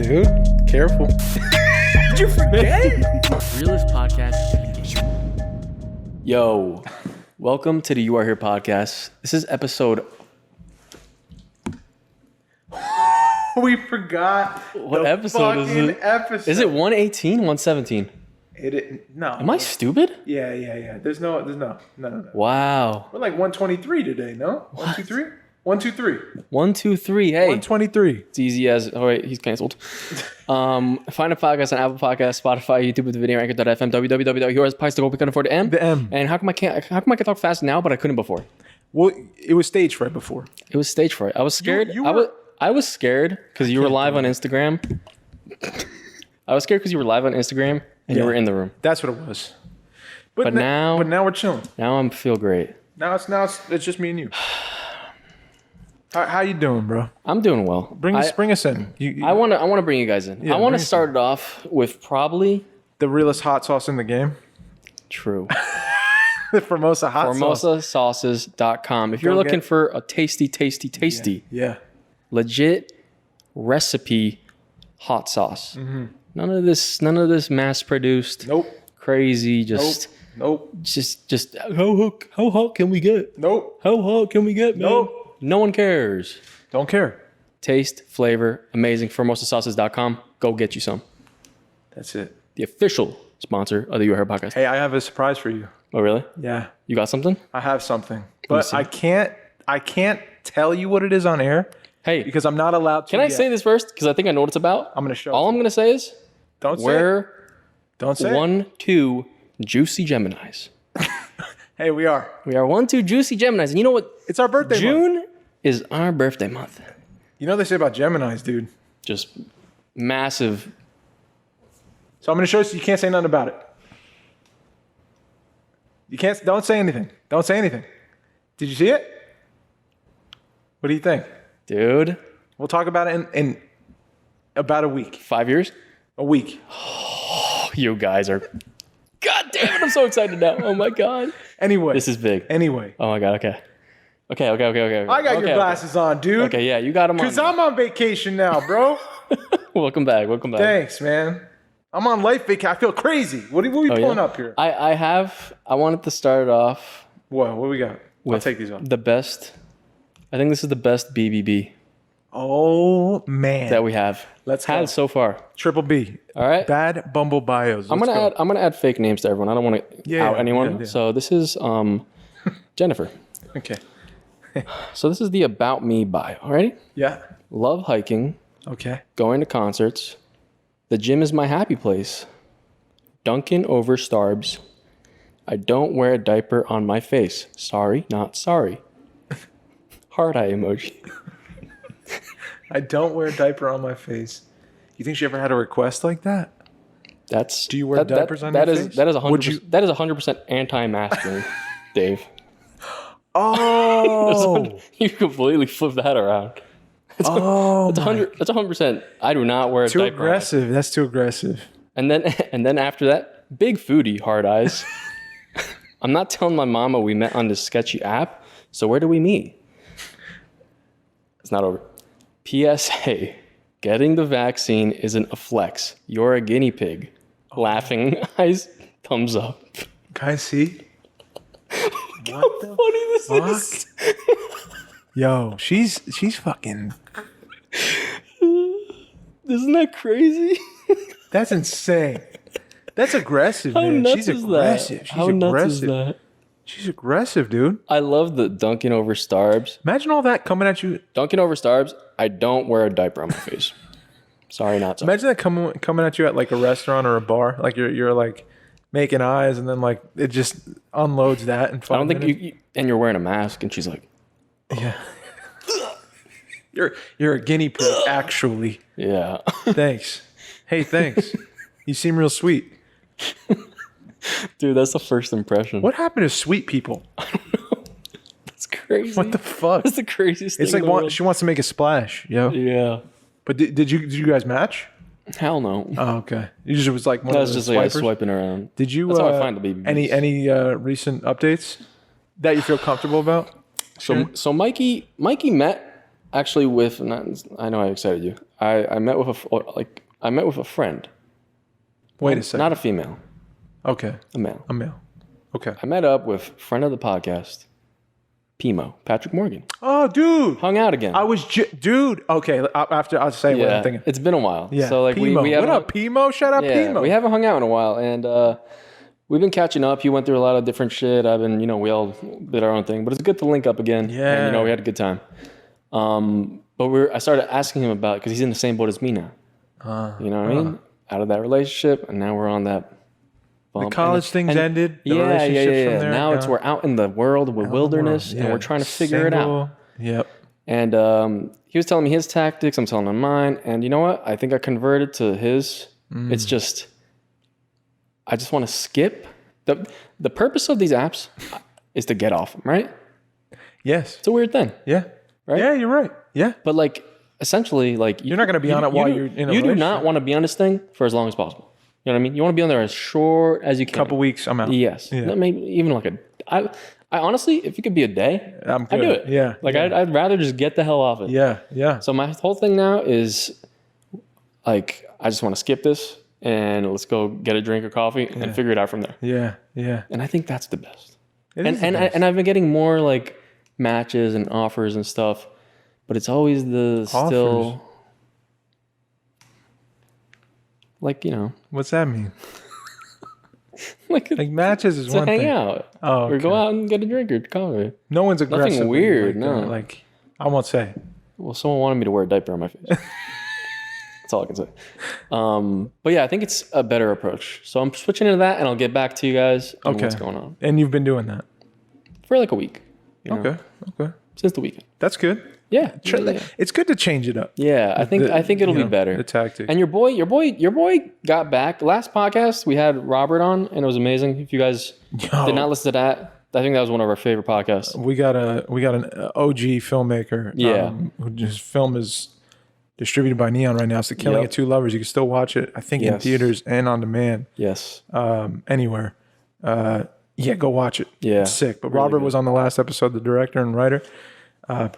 dude. Careful. Did you forget? Realist podcast. Yo, welcome to the You Are Here podcast. This is episode. We forgot. What episode is it? Episode. Is it 118, 117? No. Am I stupid? Yeah. There's no. Wow. We're like 123 today, no? 123? 123. 123. Hey. 123. It's easy as. Oh, wait, he's canceled. Find a podcast on Apple Podcasts, Spotify, YouTube with the video, Anchor.fm, www.yourspodcast.com. We can afford the M. The M. And how come I can talk fast now, but I couldn't before? Well, it was stage fright before. It was stage fright. I was scared. I was scared because you were live on Instagram. I was scared because you were live on Instagram and you were in the room. That's what it was. But now we're chilling. Now I feel great. Now it's just me and you. How you doing, bro? I'm doing well. Bring us in. I want to bring you guys in. Yeah, I want to start it off with probably the realest hot sauce in the game. True. The Formosa hot sauce. FormosaSauces.com. If you're looking for a tasty, Yeah. legit recipe hot sauce. Mm-hmm. None of this mass produced. Nope. Crazy. Nope. Just how hot can we get? Nope. How hot can we get, man? Nope. No one cares. Don't care. Taste, flavor, amazing. FormosaSauces.com. Go get you some. That's it. The official sponsor of the You Are Here podcast. Hey, I have a surprise for you. Oh, really? Yeah. You got something? I have something. But I can't tell you what it is on air. Hey. Because I'm not allowed to. Can I say this first? Because I think I know what it's about. I'm going to show All I'm going to say is Don't say we're Don't say 1-2 juicy Geminis. Hey, we are. We are 1-2 juicy Geminis. And you know what? It's our birthday month. June is our birthday month. You know what they say about Geminis, dude. Just massive. So I'm going to show you. You can't say nothing about it. Don't say anything. Don't say anything. Did you see it? What do you think? Dude. We'll talk about it in about a week. 5 years? A week. Oh, you guys are... God damn it, I'm so excited now. Oh my God. Anyway. This is big. Anyway. Oh my God, okay. Okay. I got your glasses on, dude. Okay, yeah, you got them on. Because I'm on vacation now, bro. Welcome back. Thanks, man. I'm on life vacation. I feel crazy. What are we pulling up here? I wanted to start it off. What do we got? I'll take these off. The best. I think this is the best BBB. Oh, man. That we have. Let's had go. so far. Triple B. All right. Bad Bumble bios. I'm gonna add fake names to everyone. I don't want to out anyone. Yeah. So this is Jennifer. Okay. So this is the About Me bio. Alrighty? Yeah. Love hiking. Okay. Going to concerts. The gym is my happy place. Dunkin' over Starbs. I don't wear a diaper on my face. Sorry, not sorry. Heart eye emoji. I don't wear a diaper on my face. You think she ever had a request like that? Do you wear diapers on your face? That is 100%. That is 100% anti-masculine, Dave. Oh, You completely flip that around. That's 100%. I do not wear a too diaper. aggressive. That's too aggressive. And then after that, big foodie, hard eyes. I'm not telling my mama we met on this sketchy app. So where do we meet? It's not over. PSA: getting the vaccine isn't a flex. You're a guinea pig. Laughing eyes. Thumbs up. Guys, see? How funny this is. Yo, she's fucking. Isn't that crazy? That's insane. That's aggressive, How man. nuts She's is aggressive. that? She's How aggressive. nuts is that? She's aggressive, dude. I love the Dunkin' over Starbs. Imagine all that coming at you. Dunkin' over Starbs. I don't wear a diaper on my face. Sorry, not sorry. Imagine that coming at you at like a restaurant or a bar. Like you're like making eyes, and then like it just unloads that. And I don't think you. And you're wearing a mask, and she's like, yeah. You're a guinea pig, actually. yeah. Thanks. Hey, thanks. You seem real sweet. Dude, that's the first impression. What happened to sweet people? That's crazy. What the fuck? That's the craziest thing. It's like she wants to make a splash, yo. Yeah. But did you guys match? Hell no. Oh, okay. You just was like one That of was the just like swipers? swiping around. Did you? That's how I find the BBBs. Any recent updates that you feel comfortable about? So Mikey met actually with. I know I excited you. I met with a friend. Wait a second. Not a female, Okay. a male. A male. Okay. I met up with friend of the podcast, Pimo, Patrick Morgan. Oh, dude. Hung out again. Dude. Okay. After I'll say what I'm thinking. It's been a while. Yeah. So like Pimo. we What haven't, up, Pimo? Shout out Pimo. we haven't hung out in a while, and we've been catching up. He went through a lot of different shit. I've been, we all did our own thing, but it's good to link up again. Yeah. And we had a good time. But I started asking him about, because he's in the same boat as me now. You know what I mean? Out of that relationship, and now we're on that bump. The college things ended. The yeah. relationship from there, Now we're out in the world with wilderness, and we're trying to figure it out. Yep. And he was telling me his tactics. I'm telling him mine. And you know what? I think I converted to his. It's just, I just want to skip. The purpose of these apps is to get off them, right? Yes. It's a weird thing. Yeah. Right? Yeah, you're right. Yeah. But like, essentially, like You're not going to be on it while you're in a You do relationship. not want to be on this thing for as long as possible. You know what I mean? You want to be on there as short as you can. Couple weeks, I'm out. Yes. Yeah. Maybe even like I honestly, if it could be a day, I'm I'd good. do it. Yeah. Like yeah. I'd rather just get the hell off it. Yeah. Yeah. So my whole thing now is like, I just want to skip this and let's go get a drink of coffee and figure it out from there. Yeah. Yeah. And I think that's the best. It is the best. And I've been getting more like matches and offers and stuff, but it's always still like, What's that mean? like Matches is to one hang thing. out. Oh, Or go okay. out and get a drink or coffee. No one's aggressive. Nothing weird, Like no. that. Like, I won't say. Well, someone wanted me to wear a diaper on my face. That's all I can say. But yeah, I think it's a better approach. So I'm switching into that, and I'll get back to you guys on Okay. what's going on And you've been doing that. for like a week. Okay. Okay. Since the weekend. That's good. Yeah. Yeah. It's good to change it up. Yeah, I think it'll be better. The tactics. And your boy got back. Last podcast we had Robert on, and it was amazing. If you guys did not listen to that, I think that was one of our favorite podcasts. We got an OG filmmaker. Yeah. His film is distributed by Neon right now. It's The Killing of Two Lovers. You can still watch it, I think, in Yes. theaters and on demand. Yes. Anywhere. Yeah, go watch it. Yeah. It's sick. But Really Robert good. was on the last episode, the director and writer.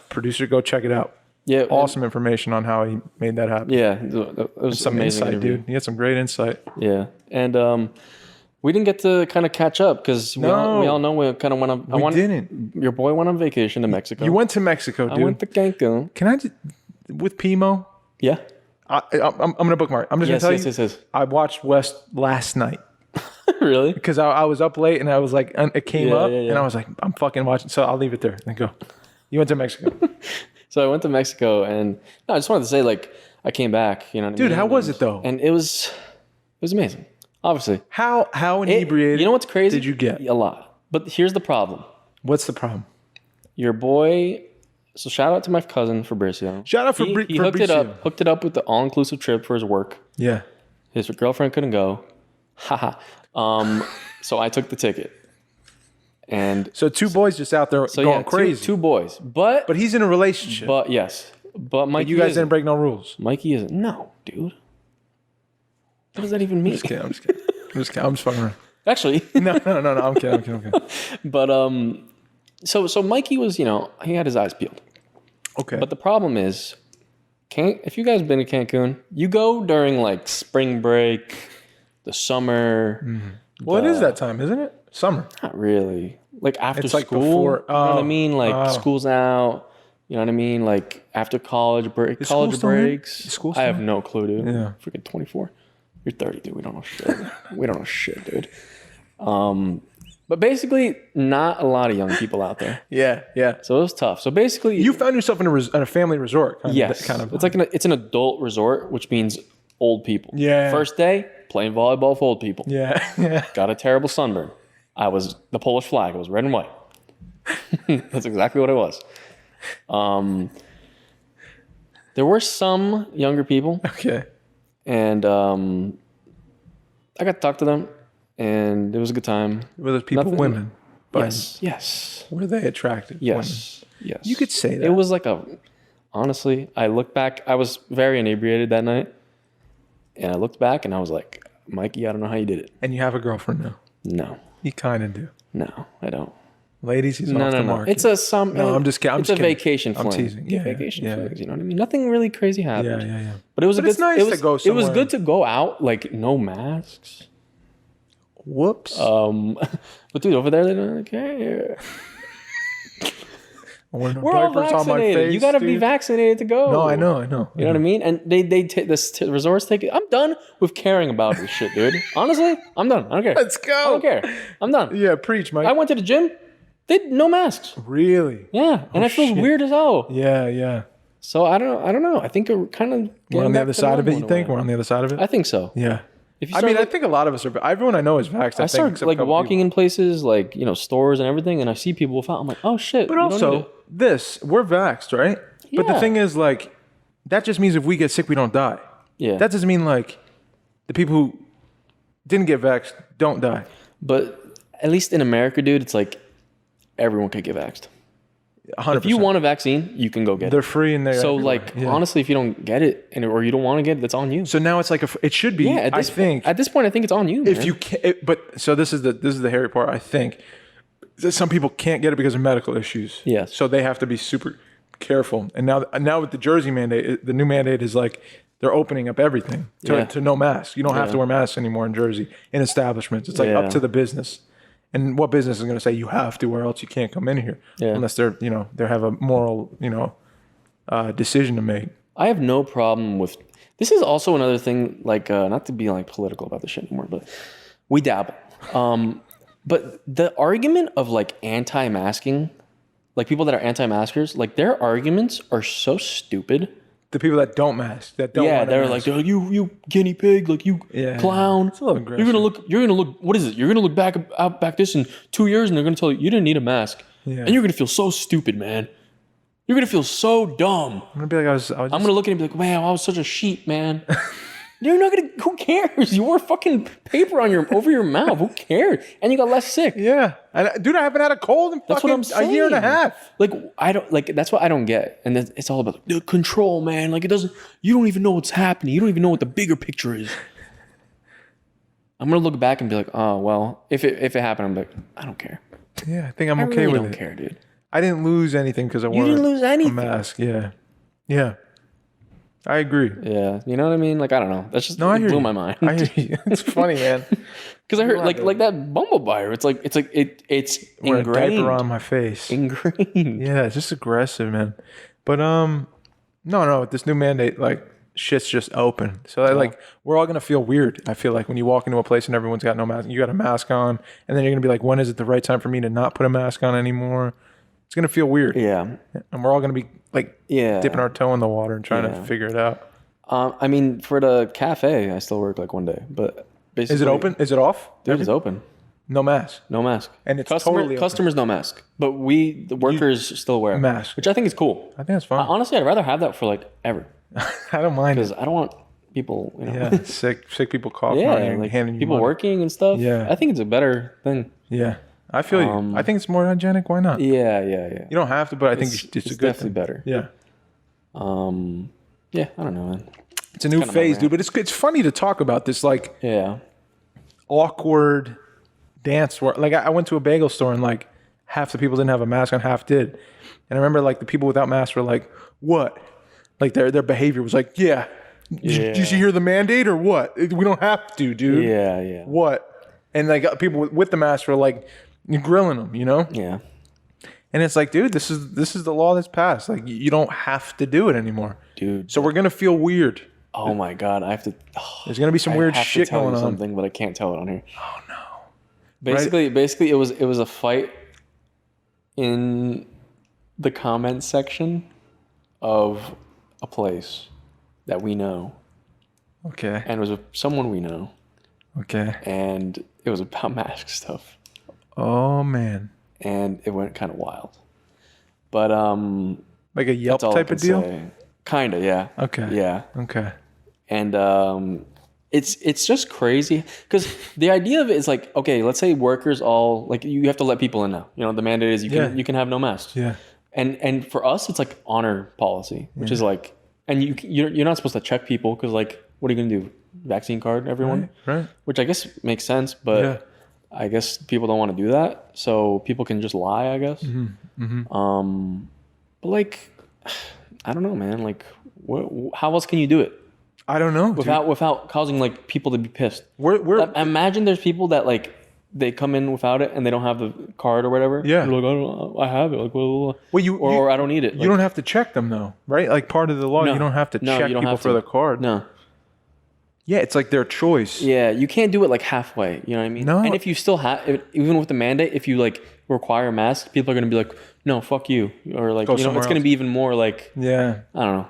Producer, go check it out. Yeah. Awesome information on how he made that happen. Yeah. It was Some amazing insight, interview. dude. He had some great insight. Yeah. And we didn't get to kind of catch up because we all know we kind of went on. We didn't. Your boy went on vacation to Mexico. You went to Mexico, dude. I went to Cancun. Can I just, with Pimo? Yeah. I'm going to bookmark. I'm just Yes, going to tell yes. I watched West last night Really? because I was up late and I was like, it came Yeah, up yeah, yeah. and I was like, I'm fucking watching. So I'll leave it there and go. You went to Mexico. So I went to Mexico, and no, I just wanted to say, like, I came back. You know what I mean? Dude, how was it though? And it was amazing. Obviously. How inebriated You know what's crazy? did you get? A lot. But here's the problem. What's the problem? Your boy. So shout out to my cousin Fabricio. Shout out He hooked it up with the all-inclusive trip for his work. Yeah. His girlfriend couldn't go. Haha. So I took the ticket. And So two boys just out there so going yeah, crazy. two boys. But But he's in a relationship. yes. But Mikey you guys isn't. didn't break no rules. Mikey isn't. No, dude. What does that even mean? I'm just kidding. I'm just fucking around. Actually. No. I'm kidding. But so Mikey was, he had his eyes peeled. Okay. But the problem is, if you guys been to Cancun, you go during like spring break, the summer. Well, it is that time, isn't it? Summer. Not really. Like after It's school. like before- you know what I oh, mean? Like oh. school's out. You know what I mean? Like after college break. Is school College still in? breaks. Is school I still have in? no clue, dude. Yeah. Freaking 24. You're 30, dude. We don't know shit. We don't know shit, dude. But basically, not a lot of young people out there. Yeah. So it was tough. So basically, You found yourself in a family resort. yes, it's like it's an adult resort, which means old people. Yeah. First day playing volleyball with old people. Yeah. Got a terrible sunburn. I was the Polish flag. It was red and white. That's exactly what it was. There were some younger people, Okay. and I got to talk to them, and it was a good time. Were those people Nothing- women? But Yes. Were they attractive? Yes. You could say that. It was like honestly, I look back, I was very inebriated that night. And I looked back and I was like, Mikey, I don't know how you did it. And you have a girlfriend now. No, You kind of do. no, I don't. Ladies, he's No, off no, the no. market. It's a some. No, I'm just kidding. It's a kidding. vacation I'm fling. teasing. Yeah, vacation yeah. flings. You know what I mean? Nothing really crazy happened. Yeah. But it was But a good. it's nice it was, to go It was somewhere. good to go out, like no masks. Whoops. But dude, over there they don't care. We're all vaccinated. You got to be vaccinated to go. No, I know. You know what I mean? And they take this resorts take it. I'm done with caring about this shit, dude. Honestly, I'm done. I don't care. Let's go. I don't care. I'm done. Yeah, preach, Mike. I went to the gym. They no masks. Really? Yeah, and it feels shit. weird as hell. Yeah. So I don't know. I think we're kind of We're on the other side of it. You think we're on the other side of it? I think so. Yeah. If you I start mean, I think a lot of us are. Everyone I know is vaxxed. I start like walking in places like stores and everything, and I see people without. I'm like, oh shit. But also, we're vaxxed, right? But the Yeah. thing is, like, that just means if we get sick, we don't die. Yeah. That doesn't mean like the people who didn't get vaxxed don't die. But at least in America, dude, it's like everyone could get vaxxed. 100%. If you want a vaccine, you can go get they're it. free and they're So everywhere. like Yeah. honestly, if you don't get it or you don't want to get it, that's on you. So now it's like it should be. Yeah, I think at this point, I think it's on you. if man. you can, but so this is the hairy part. I think that some people can't get it because of medical issues. Yes. So they have to be super careful. And now with the Jersey mandate, the new mandate is like they're opening up everything to no mask. You don't have to wear masks anymore in Jersey in establishments. It's like up to the business. And what business is going to say you have to, or else you can't come in here unless they're they have a moral decision to make. I have no problem with. This is also another thing. Like not to be like political about this shit anymore, but we dabble. But the argument of like anti-masking, like people that are anti-maskers, like their arguments are so stupid. The people that don't mask, that don't. Yeah, they're like, oh, you guinea pig, like you clown. It's a little aggressive. You're gonna look. What is it? You're gonna look back this in 2 years, and they're gonna tell you didn't need a mask, and you're gonna feel so stupid, man. You're gonna feel so dumb. I'm gonna be like, I'm gonna look at him and be like, wow, I was such a sheep, man. You're not gonna. Who cares? You wore fucking paper over your mouth. Who cares? And you got less sick. Yeah, dude, I haven't had a cold in That's what I'm fucking a year and a half. Like I don't like. That's what I don't get. And it's all about the control, man. Like it doesn't. You don't even know what's happening. You don't even know what the bigger picture is. I'm gonna look back and be like, oh well, if it happened, I'm like, I don't care. Yeah, I think I'm I okay really with don't it. care, dude. I didn't lose anything because I wore didn't lose anything. a mask. Yeah. I agree. Yeah, you know what I mean. Like I don't know. That's just I hear blew you. my mind. I hear you. It's funny, man. Because I heard like that bumblebee. It's Wear a ingrained. diaper on my face. Ingrained. Yeah, it's just aggressive, man. But no, with this new mandate, like shit's just open. So like we're all gonna feel weird. I feel like when you walk into a place and everyone's got no mask, you got a mask on, and then you're gonna be like, when is it the right time for me to not put a mask on anymore? It's gonna feel weird. Yeah. And we're all gonna be like dipping our toe in the water and trying to figure it out. I mean, for the cafe, I still work like one day, but basically, Is it open? Is it off? Dude, it's open. No mask. No mask. And it's totally open. Customers no mask, but the workers still wear mask, which I think is cool. I think that's fine. Honestly, I'd rather have that for like ever. I don't mind because it. I don't want people, Yeah, sick people coughing on you, like handing you people money. working and stuff. Yeah. I think it's a better thing. Yeah, I feel you. I think it's more hygienic. Why not? Yeah. You don't have to, but I think it's a good definitely thing. better. Yeah. Yeah, I don't know, man. It's a new phase, dude. But it's funny to talk about this like awkward dance where like I went to a bagel store and like half the people didn't have a mask on, half did. And I remember like the people without masks were like, what? Like their behavior was like, Did you hear the mandate or what? We don't have to, dude. Yeah. What? And like people with the mask were like, you're grilling them, you know? Yeah. And it's like, dude, this is the law that's passed. Like you don't have to do it anymore, dude. So we're gonna feel weird. Oh my god, I have to. There's gonna be some weird shit going on. Something, but I can't tell it on here. Oh no. Basically, it was a fight in the comments section of a place that we know. Okay. And it was with someone we know. Okay. And it was about mask stuff. Oh man. And it went kind of wild. But like a Yelp type of deal? Kind of, yeah. Okay. Yeah. Okay. And it's just crazy because the idea of it is like, okay, let's say workers all like you have to let people in now. You know, the mandate is you can have no masks. Yeah. And for us, it's like honor policy, which is like, and you're not supposed to check people because like, what are you gonna do? Vaccine card everyone? Right. Which I guess makes sense, but I guess people don't want to do that, so people can just lie, I guess. But like, I don't know, man. Like, how else can you do it? I don't know, without causing like people to be pissed. Imagine there's people that like they come in without it and they don't have the card or whatever. Yeah, they're like, I have it. Like, well, or I don't need it. You don't have to check them though, right? Like part of the law, you don't have to check people for the card. No. Yeah, it's like their choice. Yeah, you can't do it like halfway. You know what I mean? No. And if you still have, even with the mandate, if you like require a mask, people are gonna be like, no, fuck you, or like, it's gonna be even more like, yeah, I don't know.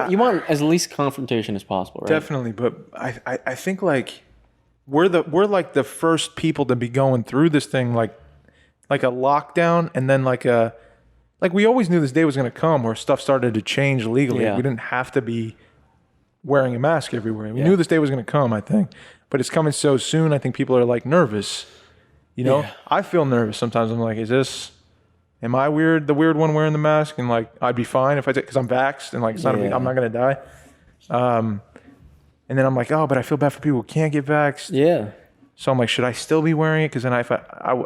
You want as least confrontation as possible, right? Definitely, but I think like we're like the first people to be going through this thing like a lockdown, and then like we always knew this day was gonna come where stuff started to change legally. Yeah. We didn't have to be wearing a mask everywhere. We knew this day was going to come, I think, but it's coming so soon. I think people are like nervous, you know. I feel nervous sometimes. I'm like, am I weird, the weird one wearing the mask? And like, I'd be fine if I did, because I'm vaxxed and like it's not I'm not going to die. And then I'm like, oh, but I feel bad for people who can't get vaxxed. Yeah. So I'm like, should I still be wearing it? Because then I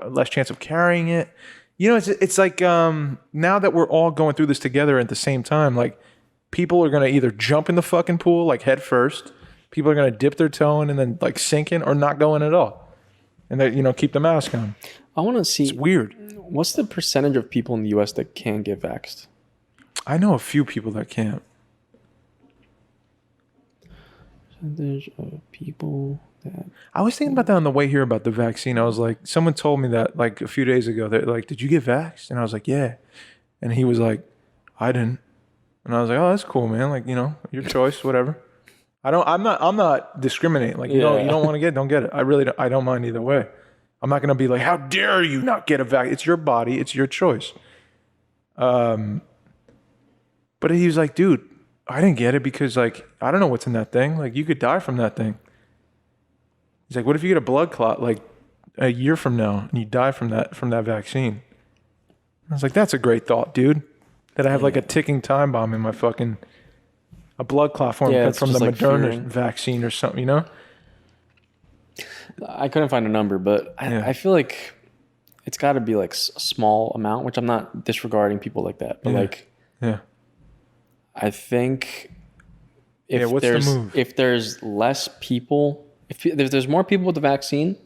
less chance of carrying it. You know, it's like now that we're all going through this together at the same time, like, people are going to either jump in the fucking pool like head first. People are going to dip their toe in and then like sink in, or not go in at all. And they, keep the mask on. I want to see. It's weird. What's the percentage of people in the U.S. that can get vaxxed? I know a few people that can't. Percentage of people that... I was thinking about that on the way here about the vaccine. I was like, someone told me that like a few days ago. They're like, did you get vaxxed? And I was like, yeah. And he was like, I didn't. And I was like, oh, that's cool, man. Like, your choice, whatever. I'm not discriminating. Like, you don't want to get it, don't get it. I don't mind either way. I'm not going to be like, how dare you not get a vaccine? It's your body. It's your choice. But he was like, dude, I didn't get it because like, I don't know what's in that thing. Like, you could die from that thing. He's like, what if you get a blood clot like a year from now and you die from that vaccine? I was like, that's a great thought, dude. That I have like a ticking time bomb in my fucking a blood clot from the Moderna vaccine or something, I couldn't find a number, but I feel like it's got to be like a small amount, which I'm not disregarding people like that, but I think if there's less people, if there's more people with the vaccine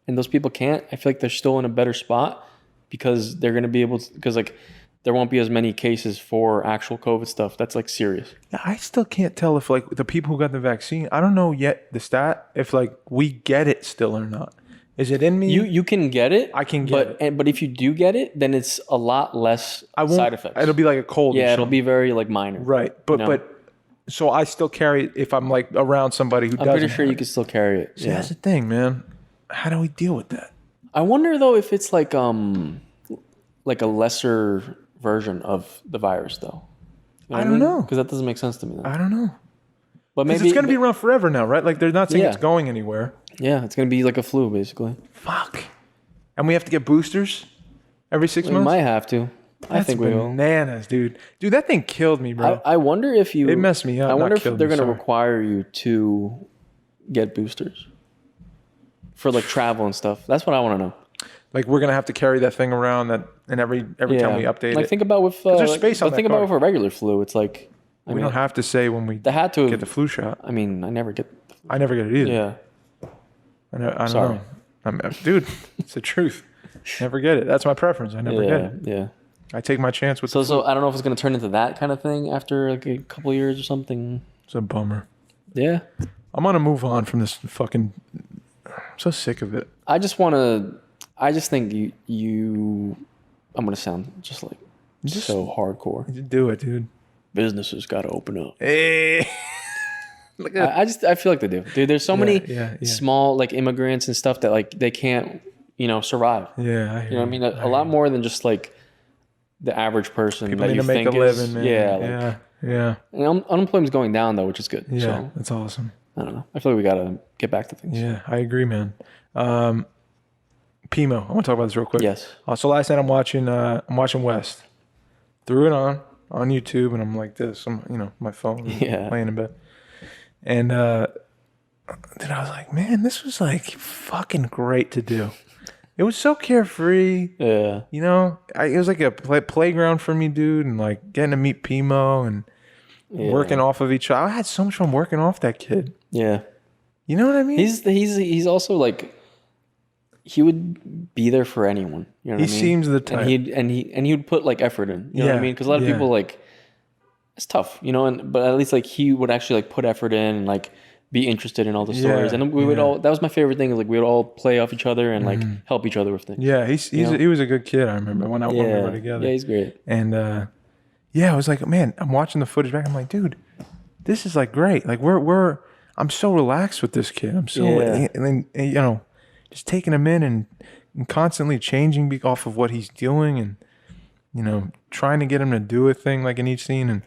and those people can't, I feel like they're still in a better spot because they're going to be able to, because like there won't be as many cases for actual COVID stuff. That's like serious. I still can't tell if like the people who got the vaccine, I don't know yet the stat, if like we get it still or not. Is it in me? You can get it. I can get it. But if you do get it, then it's a lot less side effects. It'll be like a cold. Yeah, it'll be very like minor. Right. But so I still carry it if I'm like around somebody who doesn't. I'm pretty sure you can still carry it. See, that's the thing, man. How do we deal with that? I wonder though if it's like a lesser version of the virus though. I don't know. Because that doesn't make sense to me. I don't know. But maybe it's going to be around forever now, right? Like they're not saying it's going anywhere. Yeah, it's going to be like a flu basically. Fuck. And we have to get boosters every 6 months? We might have to. I think we will. Bananas, dude. Dude, that thing killed me, bro. I wonder if you... It messed me up. I wonder if they're going to require you to get boosters for like travel and stuff. That's what I want to know. Like we're gonna have to carry that thing around and every time we update like it. Think about with there's space on that think about with a regular flu. It's like we don't have to say when we get the flu shot. I mean, I never get it either. Yeah. I don't know. Dude, it's the truth. Never get it. That's my preference. I never get it. Yeah. I take my chance with So I don't know if it's gonna turn into that kind of thing after like a couple of years or something. It's a bummer. Yeah. I'm gonna move on from this fucking. I'm so sick of it. I just think you I'm gonna sound just like so hardcore. Do it, dude. Businesses got to open up. Hey. I feel like they do, dude. There's so many small like immigrants and stuff that like they can't survive. Yeah, I hear you know what I mean. A lot more than just like the average person. People that need to make a living, man. Yeah. And unemployment's going down though, which is good. Yeah, so, that's awesome. I don't know. I feel like we gotta get back to things. Yeah, I agree, man. Pimo, I want to talk about this real quick. Yes. So last night I'm watching West. Threw it on YouTube, and I'm like this. I'm my phone, laying in bed, and then I was like, man, this was like fucking great to do. it was so carefree. Yeah. You know, it was like a playground for me, dude, and like getting to meet Pimo and working off of each other. I had so much fun working off that kid. Yeah. You know what I mean? He's also like, he would be there for anyone. You know what I mean? He seems the type. And he would put like effort in. You know what I mean? Because a lot of people like, it's tough, you know, but at least like he would actually like put effort in and like be interested in all the stories. And we would all, that was my favorite thing, is like we would all play off each other and like help each other with things. Yeah, he was a good kid, I remember, when we were together. Yeah, he's great. And I was like, man, I'm watching the footage back. I'm like, dude, this is like great. Like I'm so relaxed with this kid. I'm so, and then, you know, just taking him in and constantly changing off of what he's doing, and, you know, trying to get him to do a thing like in each scene. And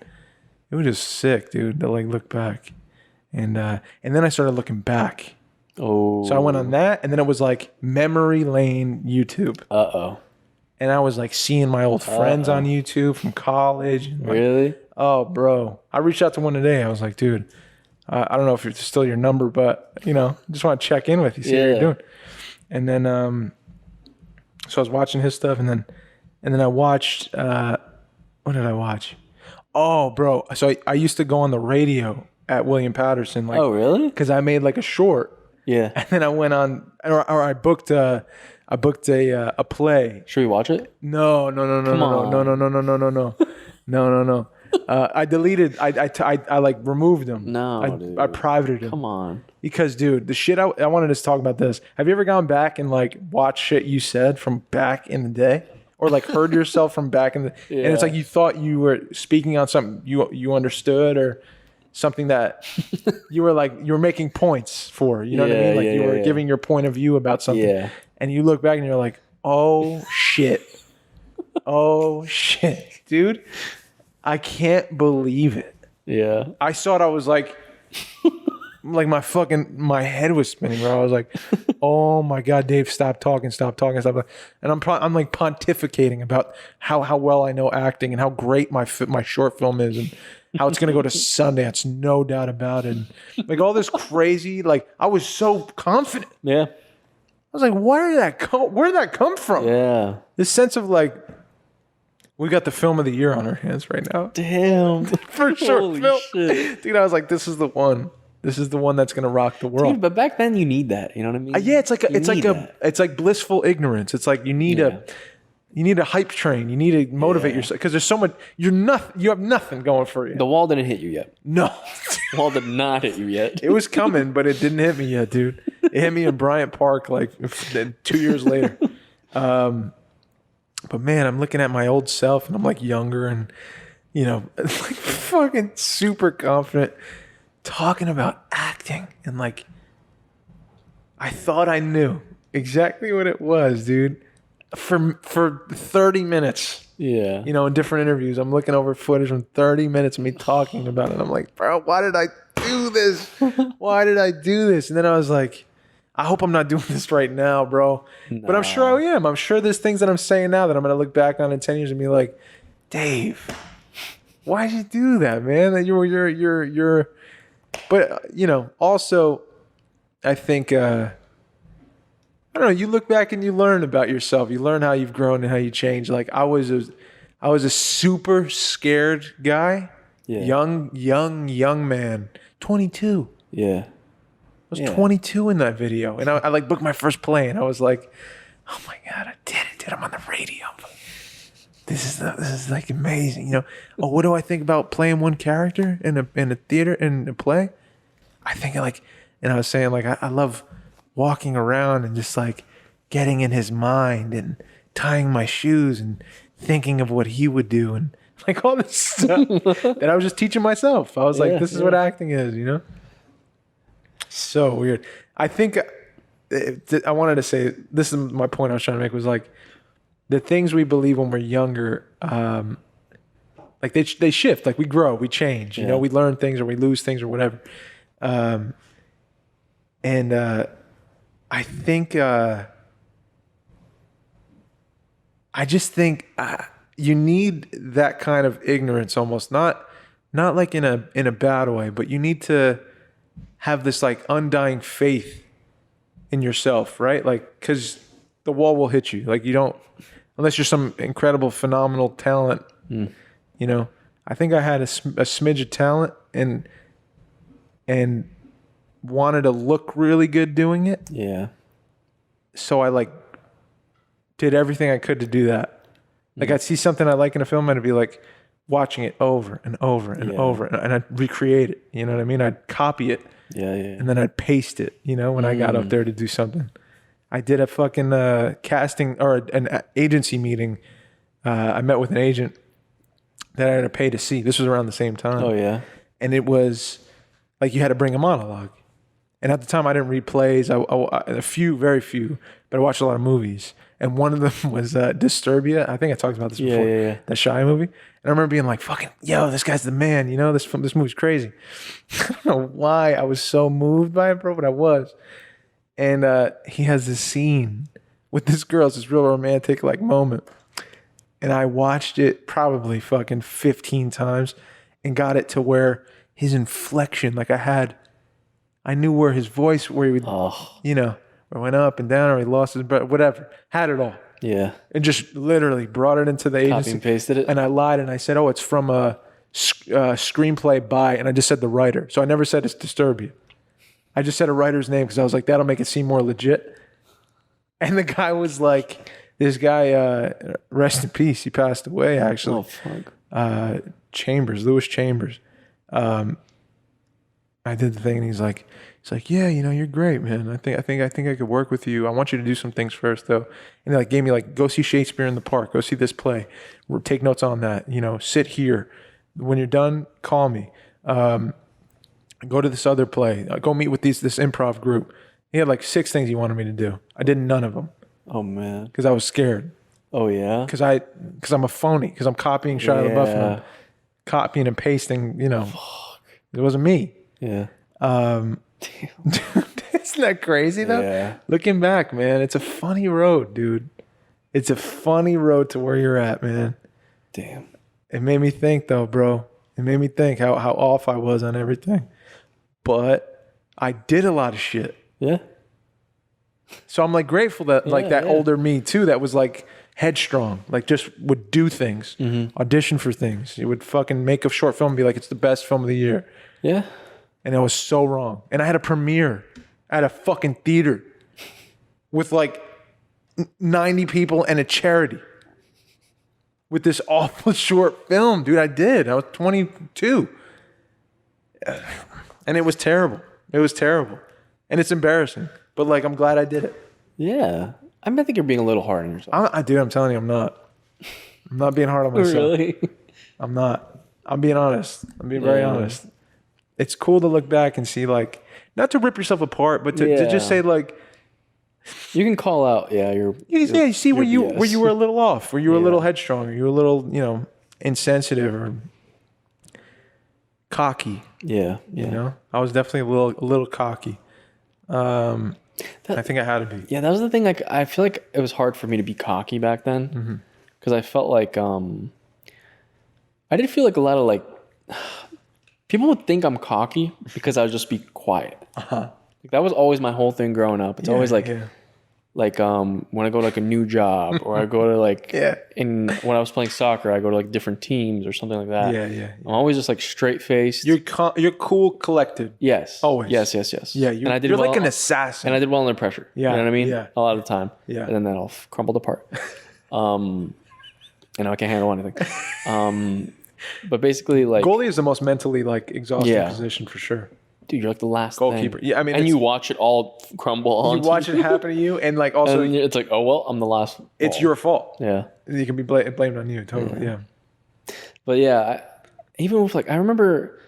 it was just sick, dude, to like look back. And then I started looking back. Oh. So I went on that, and then it was like memory lane YouTube. Uh-oh. And I was like seeing my old friends on YouTube from college. And like, really? Oh, bro. I reached out to one today. I was like, dude, I don't know if it's still your number, but, you know, just want to check in with you, see how you're doing. And then, so I was watching his stuff, and then I watched, what did I watch? Oh, bro. So I used to go on the radio at William Patterson. Like, oh, really? Because I made like a short. Yeah. And then I went on, or I booked a play. Should we watch it? No. I deleted. I like removed them. No, dude. I privated them. Come on. Because, dude, the shit I wanted to talk about this. Have you ever gone back and like watched shit you said from back in the day, or like heard yourself from back in the? And it's like you thought you were speaking on something you understood, or something that you were making points for. You know what I mean? Like you were giving your point of view about something. Yeah. And you look back and you're like, oh shit, oh shit, dude. I can't believe it. Yeah. I saw it. I was like, my head was spinning, bro. I was like, oh my God, Dave, stop talking. And I'm like pontificating about how well I know acting and how great my short film is, and how it's going to go to Sundance, no doubt about it. And like all this crazy, like I was so confident. Yeah. I was like, where did that come from? Yeah. This sense of like, we got the film of the year on our hands right now. Damn. For sure. Holy shit. Dude, I was like, this is the one. This is the one that's gonna rock the world. Dude, but back then you need that. You know what I mean? Yeah, it's like blissful ignorance. It's like you need a hype train. You need to motivate yourself, because there's so much. You have nothing going for you. The wall didn't hit you yet. No. The wall did not hit you yet. It was coming, but it didn't hit me yet, dude. It hit me in Bryant Park like 2 years later. But man, I'm looking at my old self, and I'm like younger, and, you know, like fucking super confident, talking about acting, and like I thought I knew exactly what it was, dude. For 30 minutes. Yeah. You know, in different interviews, I'm looking over footage from 30 minutes of me talking about it. I'm like, bro, why did I do this? Why did I do this? And then I was like, I hope I'm not doing this right now, bro. Nah. But I'm sure I am. I'm sure there's things that I'm saying now that I'm going to look back on in 10 years and be like, Dave, why'd you do that, man? That you're, but, you know, also, I think, I don't know, you look back and you learn about yourself. You learn how you've grown and how you changed. Like I was a super scared guy. Yeah. Young man. 22. Yeah. I was 22 in that video, and I like booked my first play, and I was like, "Oh my God, I did it, dude! I'm on the radio. This is like amazing, you know." Oh, what do I think about playing one character in a theater, in a play? I think like, and I was saying like I love walking around and just like getting in his mind and tying my shoes and thinking of what he would do, and like all this stuff that I was just teaching myself. I was like, "This is what acting is," you know. So weird. I think I wanted to say, this is my point I was trying to make, was like the things we believe when we're younger, like they shift, like we grow, we change, you know, we learn things or we lose things or whatever. And I think, I just think you need that kind of ignorance, almost not like in a bad way, but you need to have this like undying faith in yourself, right? Like, because the wall will hit you. Like you don't, unless you're some incredible, phenomenal talent. You know, I think I had a smidge of talent and wanted to look really good doing it. Yeah. So I like did everything I could to do that. Like I'd see something I like in a film and I'd be like watching it over and over and over and I'd recreate it. You know what I mean? I'd copy it. Yeah. And then I'd paste it, you know, when I got up there to do something. I did a fucking casting or an agency meeting. I met with an agent that I had to pay to see. This was around the same time. Oh, yeah. And it was like you had to bring a monologue. And at the time, I didn't read plays. Very few, but I watched a lot of movies. And one of them was Disturbia. I think I talked about this before. Yeah. That Shy movie. And I remember being like, fucking, yo, this guy's the man. You know, this movie's crazy. I don't know why I was so moved by it, bro, but I was. And he has this scene with this girl. It's this real romantic like moment. And I watched it probably fucking 15 times and got it to where his inflection, like I knew where his voice, where he would, you know, where it went up and down or he lost his breath, whatever. Had it all. Yeah. And just literally brought it into the agency. Copy and pasted it. And I lied and I said, oh, it's from a screenplay by, and I just said the writer. So I never said it's Disturbia. I just said a writer's name because I was like, that'll make it seem more legit. And the guy was like, this guy, rest in peace, he passed away actually. Oh, fuck. Lewis Chambers. I did the thing and he's like, yeah, you know, you're great, man. I think I could work with you. I want you to do some things first though. And he like gave me like, go see Shakespeare in the Park, go see this play, take notes on that, you know, sit here. When you're done, call me. Go to this other play. Go meet with this improv group. He had like 6 things he wanted me to do. I did none of them. Oh man. Because I was scared. Oh yeah. Because I'm a phoney. Because I'm copying Shia LaBeouf and I'm copying and pasting. You know, it wasn't me. Yeah. Isn't that crazy though? Yeah. Looking back, man, it's a funny road, dude. It's a funny road to where you're at, man. Damn. It made me think though, bro. It made me think how off I was on everything. But I did a lot of shit. Yeah. So I'm like grateful that like that older me too, that was like headstrong, like just would do things, audition for things. He would fucking make a short film and be like, it's the best film of the year. Yeah. And I was so wrong. And I had a premiere at a fucking theater with like 90 people and a charity with this awful short film. Dude, I did. I was 22. And it was terrible. It was terrible. And it's embarrassing. But like, I'm glad I did it. Yeah. I mean, I think you're being a little hard on yourself. I'm telling you, I'm not. I'm not being hard on myself. Really? I'm not. I'm being honest. I'm being very honest. It's cool to look back and see like, not to rip yourself apart, but to just say like, you can call out, you see where you were a little off, where you were a little headstrong, or you were a little, you know, insensitive or cocky. Yeah. You know, I was definitely a little cocky. I think I had to be. Yeah, that was the thing. Like, I feel like it was hard for me to be cocky back then because I felt like I did feel like a lot of like people would think I'm cocky because I would just be quiet. Like, that was always my whole thing growing up. It's always like when I go to like a new job or I go to like when I was playing soccer, I go to like different teams or something like that. I'm always just like straight faced. You're cool, collected. Yes. Always. Yes. Yeah, and I did you're well, like an assassin. And I did well under pressure. Yeah. You know what I mean? Yeah. A lot of the time. Yeah. And then that all crumbled apart. And I can't handle anything. But basically, like, goalie is the most mentally like exhausting position for sure. Dude, you're like the last goalkeeper. thing. Yeah, I mean, and you watch it all crumble on. You watch it happen to you, and like also, and it's like, oh well, I'm the last. It's your fault. Yeah, you can be blamed on you. Totally. Yeah. But yeah, even with like, I remember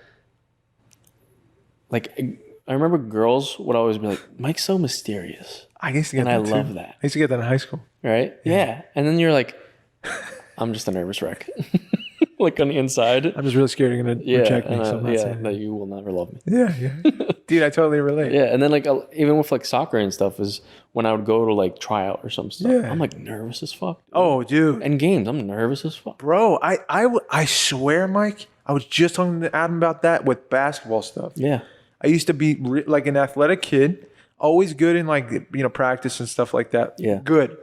girls would always be like, Mike's so mysterious. I used to get and that I too. love that. I used to get that in high school. Right? Yeah. And then you're like, I'm just a nervous wreck. Like on the inside. I'm just really scared you're going to reject me. So that you will never love me. Yeah. Dude, I totally relate. Yeah. And then like, even with like soccer and stuff is when I would go to like tryout or some stuff. I'm like nervous as fuck. Oh, dude. And games, I'm nervous as fuck. Bro, I swear, Mike, I was just talking to Adam about that with basketball stuff. Yeah. I used to be like an athletic kid, always good in like, you know, practice and stuff like that. Yeah. Good.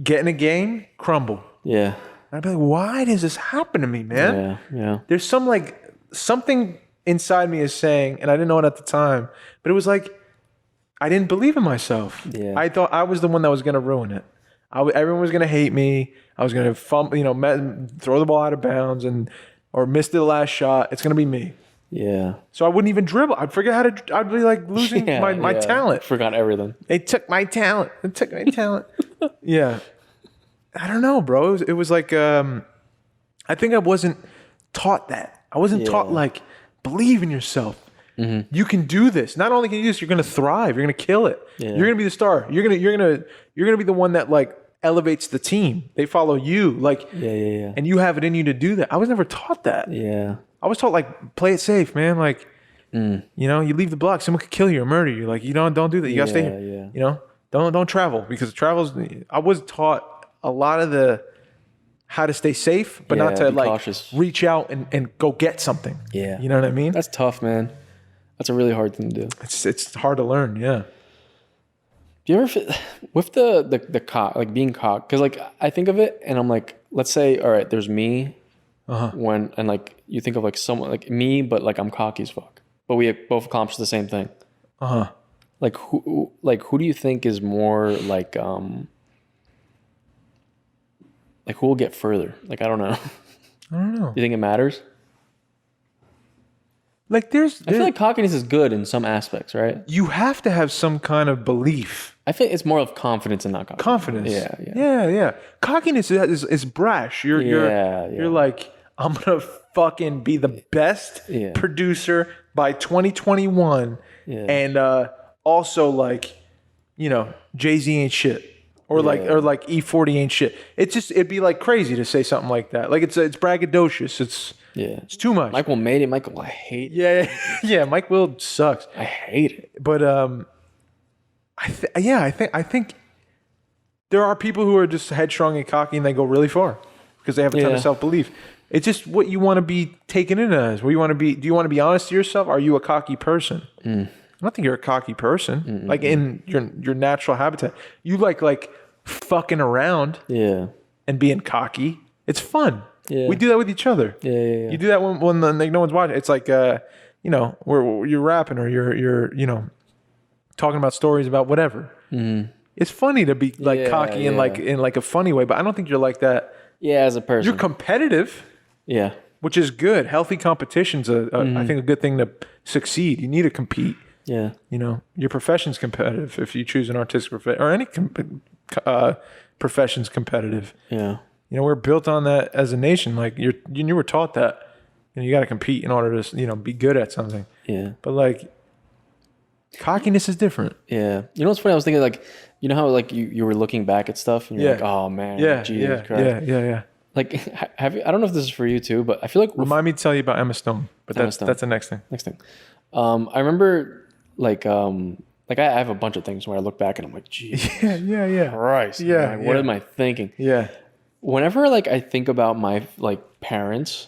get in a game, crumble. Yeah. I'd be like, why does this happen to me, man? Yeah. There's something inside me is saying, and I didn't know it at the time, but it was like, I didn't believe in myself. Yeah. I thought I was the one that was going to ruin it. Everyone was going to hate me. I was going to throw the ball out of bounds or miss the last shot. It's going to be me. Yeah. So I wouldn't even dribble. I'd forget how to. I'd be like losing my talent. Forgot everything. They took my talent. Yeah. I don't know, bro. It was like I think I wasn't taught that. I wasn't taught like believe in yourself. Mm-hmm. You can do this. Not only can you do this, you're gonna thrive. You're gonna kill it. Yeah. You're gonna be the star. You're gonna be the one that like elevates the team. They follow you. Like and you have it in you to do that. I was never taught that. Yeah. I was taught like play it safe, man. Like you you leave the block, someone could kill you or murder you. Like don't do that. You gotta stay here. You know, don't travel because I was taught a lot of how to stay safe, but not to like cautious. Reach out and go get something. Yeah. You know what I mean? That's tough, man. That's a really hard thing to do. It's hard to learn. Yeah. Do you ever with the cock, like being cock? Because like I think of it and I'm like, let's say, all right, there's me when, and like you think of like someone like me, but like I'm cocky as fuck, but we both accomplish the same thing. Like who do you think is more like who will get further? Like I don't know. Do you think it matters? Like I feel like cockiness is good in some aspects, right? You have to have some kind of belief. I think it's more of confidence and not confidence. Yeah. Cockiness is brash. You're like, I'm gonna fucking be the best producer by 2021, and also like, Jay-Z ain't shit. Or like E40 ain't shit. It'd be like crazy to say something like that. Like it's braggadocious. It's too much. Mike Will made it. Mike Will, I hate it. Yeah. Mike Will sucks. I hate it. But I think there are people who are just headstrong and cocky and they go really far because they have a ton of self-belief. It's just what you want to be taken in as. What you want to be. Do you want to be honest to yourself? Are you a cocky person? I don't think you're a cocky person. Like in your natural habitat, you like fucking around. And being cocky. It's fun. Yeah. We do that with each other. Yeah. You do that when like no one's watching. It's like where you're rapping or you're talking about stories about whatever. It's funny to be like cocky in like a funny way, but I don't think you're like that. Yeah, as a person. You're competitive. Yeah. Which is good. Healthy competition's I think a good thing to succeed. You need to compete. Yeah. Your profession's competitive if you choose an artistic profession or any profession's competitive. Yeah. We're built on that as a nation. Like you were taught that you got to compete in order to, be good at something. Yeah. But like cockiness is different. Yeah. What's funny? I was thinking like, how like you were looking back at stuff and you're like, oh man, Jesus Christ. Yeah. Like, have you, I don't know if this is for you too, but I feel like remind me to tell you about Emma Stone, but that's the next thing. I remember like I have a bunch of things where I look back and I'm like, geez. Yeah. Christ. Yeah. What am I thinking? Yeah. Whenever like I think about my like parents,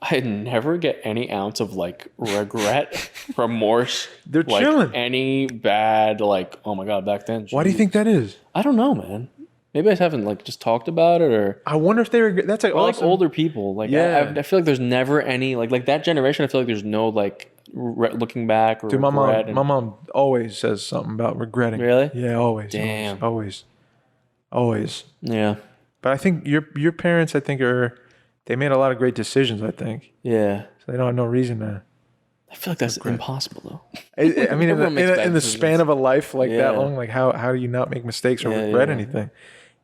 I never get any ounce of like regret, remorse. They're like, chilling. Any bad like, oh my God, back then. Why do you think that is? I don't know, man. Maybe I just haven't like just talked about it, or I wonder if they regret. That's like awesome. Like older people. Like I feel like there's never any like that generation. I feel like there's no like looking back or dude, my mom always says something about regretting. Really? Yeah, always. Damn. Always. Yeah. But I think your parents, I think, they made a lot of great decisions, I think. Yeah. So they don't have no reason to. I feel like that's impossible, though. I mean, in the span of a life like that long, like how do you not make mistakes or regret anything?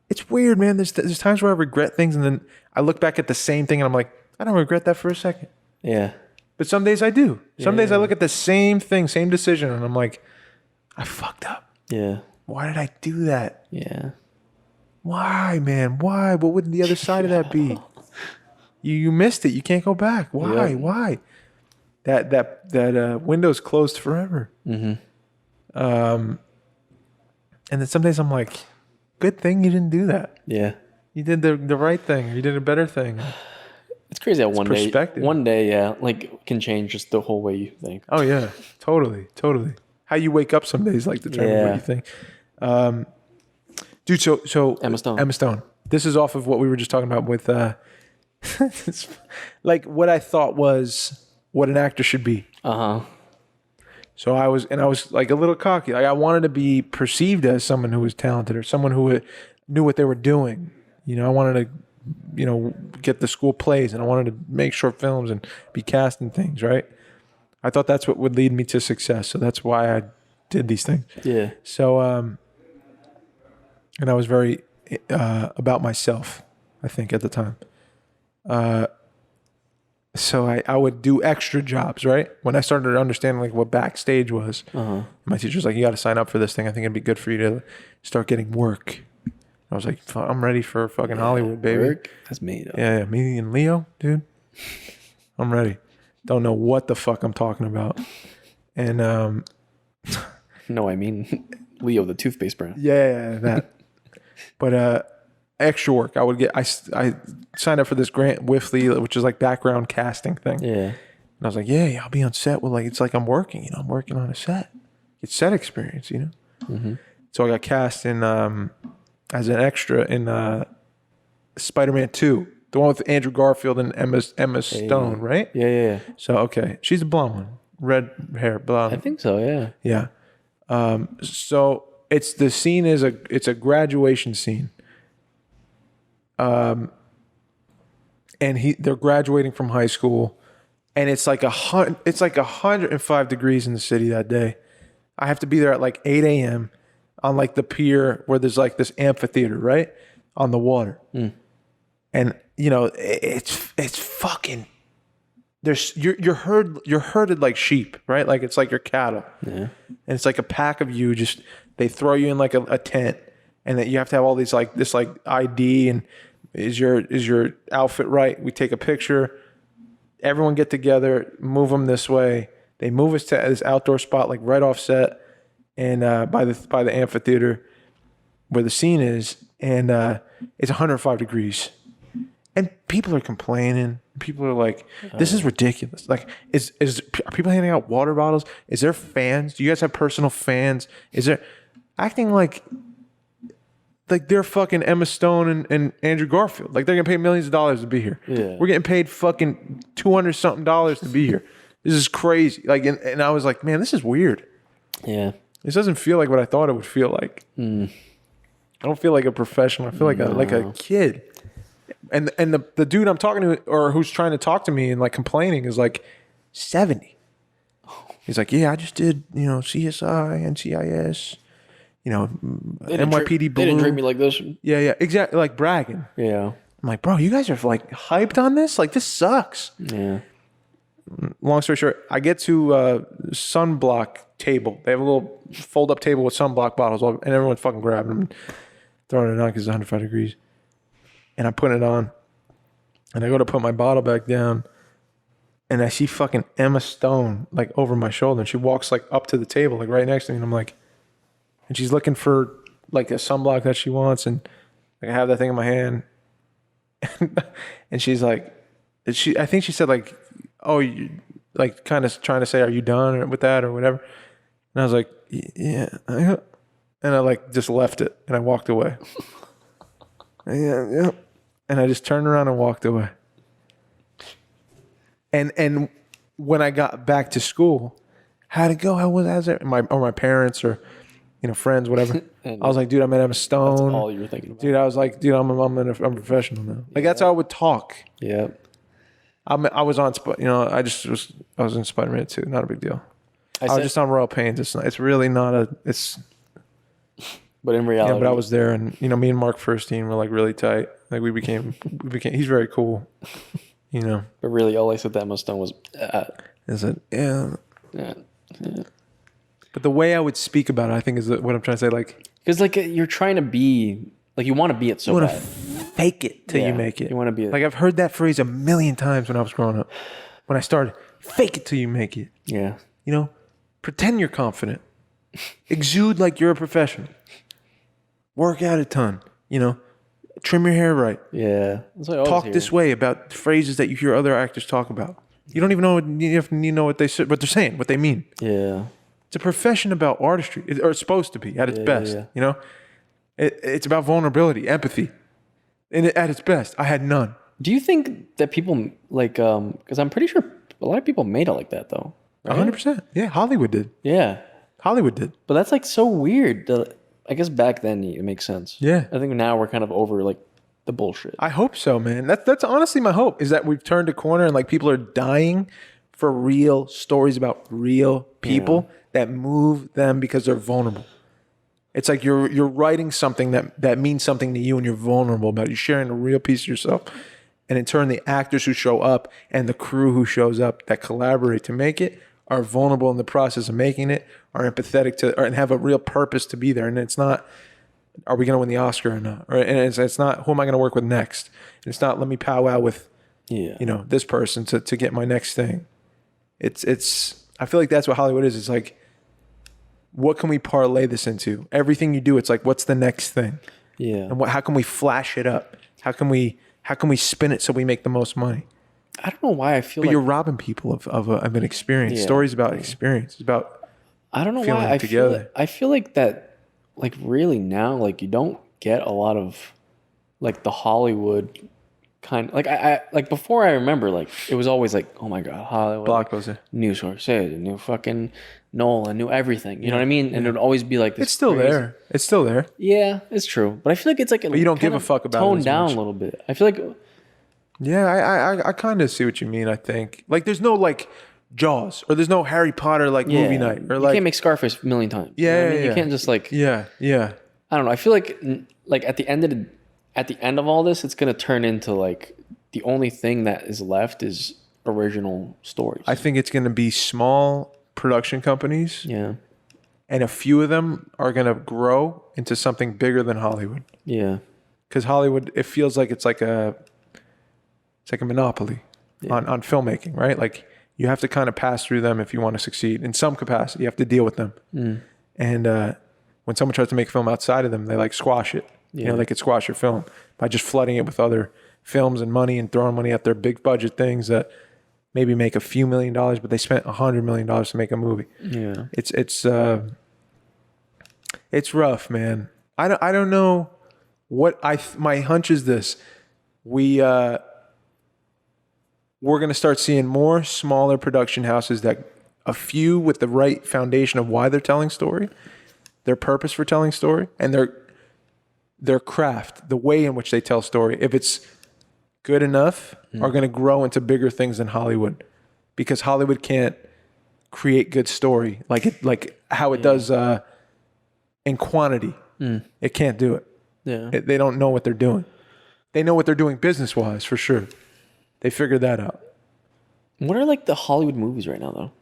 It's weird, man. There's times where I regret things, and then I look back at the same thing, and I'm like, I don't regret that for a second. Yeah. But some days I do. Some days I look at the same thing, same decision, and I'm like, I fucked up. Yeah. Why did I do that? Yeah. Why, man? Why? What would the other side of that be? You missed it. You can't go back. Why? Yeah. Why? That window's closed forever. Mm-hmm. And then some days I'm like, good thing you didn't do that. Yeah. You did the right thing. You did a better thing. It's crazy how one day, like can change just the whole way you think. Oh yeah, totally. How you wake up some days like determine what you think. Dude, so Emma Stone. Emma Stone. This is off of what we were just talking about with like what I thought was what an actor should be. So I was like a little cocky. Like I wanted to be perceived as someone who was talented or someone who knew what they were doing. You know, I wanted to, you know, get the school plays and I wanted to make short films and be cast in things, right? I thought that's what would lead me to success. So that's why I did these things. Yeah. So, and I was very about myself, I think, at the time. So I would do extra jobs, right? When I started to understand like what backstage was, my teacher's like, you got to sign up for this thing. I think it'd be good for you to start getting work. I was like, I'm ready for fucking Hollywood, baby. Work? That's me, though. Yeah, me and Leo, dude. I'm ready. Don't know what the fuck I'm talking about. And no, I mean Leo, the toothpaste brand. yeah, that. But extra work. I signed up for this Grant Whiffley, which is like background casting thing. Yeah. And I was like, yeah, I'll be on set with like, it's like I'm working, you know, I'm working on a set. It's set experience, you know? Mm-hmm. So I got cast in, as an extra in Spider-Man 2, the one with Andrew Garfield and Emma Stone, right? Yeah. So, okay. She's a blonde one. Red hair, blonde. I think so, yeah. Yeah. So it's the scene it's a graduation scene. And they're graduating from high school, and it's like 105 degrees in the city that day. I have to be there at like 8 a.m. on like the pier where there's like this amphitheater, right? On the water. And you know, it's fucking, you're herded like sheep, right? Like it's like your cattle. Yeah. And it's like a pack of you, just they throw you in like a tent, and that you have to have all these like this like ID, and is your outfit right? We take a picture, everyone get together, move them this way. They move us to this outdoor spot like right off set, and by the amphitheater where the scene is, and it's 105 degrees, and people are complaining. People are like, "This is ridiculous!" Like, are people handing out water bottles? Is there fans? Do you guys have personal fans? Is there acting like they're fucking Emma Stone and Andrew Garfield? Like they're gonna pay millions of dollars to be here. Yeah. We're getting paid fucking $200 something to be here. This is crazy. Like, and I was like, man, this is weird. Yeah. This doesn't feel like what I thought it would feel like. I don't feel like a professional. I feel like a kid. And the dude I'm talking to, or who's trying to talk to me and like complaining, is like 70. He's like, yeah, I just did, you know, CSI, NCIS, you know, NYPD Blue. They didn't treat me like this. Yeah, exactly. Like bragging. Yeah. I'm like, bro, you guys are like hyped on this? Like, this sucks. Yeah. Long story short, I get to sunblock table. They have a little fold-up table with sunblock bottles, and everyone's fucking grabbing them and throwing it on because it's 105 degrees. And I put it on, and I go to put my bottle back down, and I see fucking Emma Stone like over my shoulder, and she walks like up to the table, like right next to me, and I'm like, and she's looking for like a sunblock that she wants, and like, I have that thing in my hand, and she's like, I think she said like, oh, you like kind of trying to say, are you done with that or whatever? And I was like, yeah. And I like just left it, and I walked away. Yeah. And I just turned around and walked away. And when I got back to school, how'd it go? How was it? My parents or, you know, friends, whatever. I was like, dude, I'm at Emma Stone. That's all you were thinking about. Dude, I was like, dude, I'm a professional now. Like that's how I would talk. Yeah. I was on, you know, I was in Spider-Man 2. Not a big deal. I was just on Royal Pains. It's really not But in reality, yeah, but I was there, and you know, me and Mark Furstein were like really tight. Like we became. He's very cool, you know. But really, all I said to Emma Stone was, Is it? Yeah. yeah. But the way I would speak about it, I think, is what I'm trying to say. Like, Because like you're trying to be, like you want to be it so you want bad. to fake it till you make it. You want to be it. Like I've heard that phrase a million times when I was growing up. When I started, fake it till you make it. Yeah. You know, pretend you're confident. Exude like you're a professional. Work out a ton. You know, trim your hair right. Yeah. That's what I always Talk hear. this way about phrases that you hear other actors talk about. You don't even know what what they say, what they're saying, what they mean. Yeah. It's a profession about artistry, or it's supposed to be at its best. yeah. You know, It's about vulnerability, empathy, and at its best, I had none. Do you think that people like because I'm pretty sure a lot of people made it like that though, right? 100%. Yeah, Hollywood did. Yeah, Hollywood did. but that's like so weird. I guess back then it makes sense. Yeah. I think now we're kind of over like the bullshit. I hope so, man. That's honestly my hope, is that we've turned a corner and like people are dying for real stories about real people that move them because they're vulnerable. It's like you're writing something that means something to you and you're vulnerable about it. You're sharing a real piece of yourself. And in turn, the actors who show up and the crew who shows up that collaborate to make it are vulnerable in the process of making it, are empathetic to, and have a real purpose to be there. And it's not, are we going to win the Oscar or not? And it's not, who am I going to work with next? And it's not, let me powwow with, this person to get my next thing. It's. I feel like that's what Hollywood is. It's like, what can we parlay this into? Everything you do, it's like, what's the next thing? Yeah. And how can we flash it up? How can we spin it so we make the most money? I don't know why I feel But like you're robbing people of an experience. Yeah. Stories about experience. It's about I don't know feeling why it together. I feel like that like really now like you don't get a lot of like the Hollywood kind like I like before I remember like it was always like, oh my god, Hollywood, blockbuster. New Scorsese, new fucking Nolan, new everything. You know what I mean? And it would always be like this. It's still crazy- there. It's still there. Yeah, it's true. But I feel like it's like But you don't give a fuck about it toned as down much. a little bit. I feel like Yeah, I kind of see what you mean. I think like there's no like Jaws or there's no Harry Potter like movie night or you like can't make Scarface a million times. You know what I mean? You can't just like yeah. I don't know. I feel like at the end of all this, it's gonna turn into like the only thing that is left is original stories. I think it's going to be small production companies, yeah, and a few of them are going to grow into something bigger than Hollywood. yeah, Because Hollywood, it feels like it's like a monopoly on filmmaking, right? Like you have to kind of pass through them if you want to succeed in some capacity. You have to deal with them. And when someone tries to make a film outside of them, they like squash it. You know, they could squash your film by just flooding it with other films and money and throwing money at their big budget things that maybe make a few $1 million, but they spent $100 million to make a movie. yeah. It's rough, man. I don't know what my hunch is this. We're going to start seeing more smaller production houses that a few with the right foundation of why they're telling story, their purpose for telling story, and their craft, the way in which they tell story. If it's good enough, are going to grow into bigger things than Hollywood, because Hollywood can't create good story like how it does in quantity. It can't do it. Yeah. They don't know what they're doing. They know what they're doing business wise for sure. They figured that out. What are like the Hollywood movies right now though?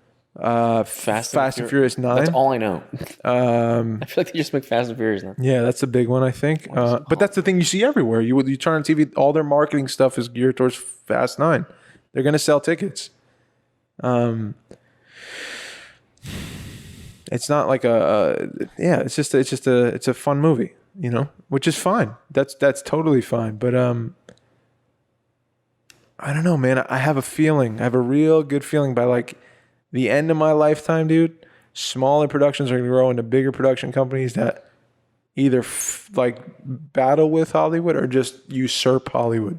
Fast and Furious 9. That's all I know. I feel like they just make Fast and Furious now. Yeah, that's the big one, I think. But that's the thing you see everywhere. You turn on TV, all their marketing stuff is geared towards Fast 9. They're going to sell tickets. It's not like it's a fun movie, you know, which is fine. That's totally fine. But I don't know, man. I have a feeling. I have a real good feeling by like the end of my lifetime, dude. Smaller productions are going to grow into bigger production companies that either battle with Hollywood or just usurp Hollywood,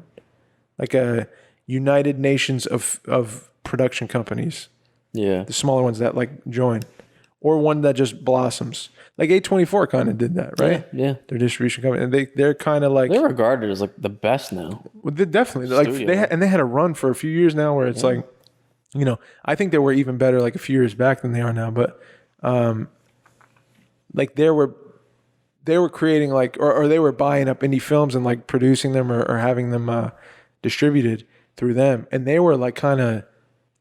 like a United Nations of production companies. Yeah. The smaller ones that like join, or one that just blossoms. Like A24 kind of did that, right? Yeah. Their distribution company, and they're kind of like They're regarded as like the best now. well, they definitely like Studio. they had a run for a few years now where it's like, you know, I think they were even better like a few years back than they are now, but like they were creating like or they were buying up indie films and like producing them or having them distributed through them, and they were like kind of,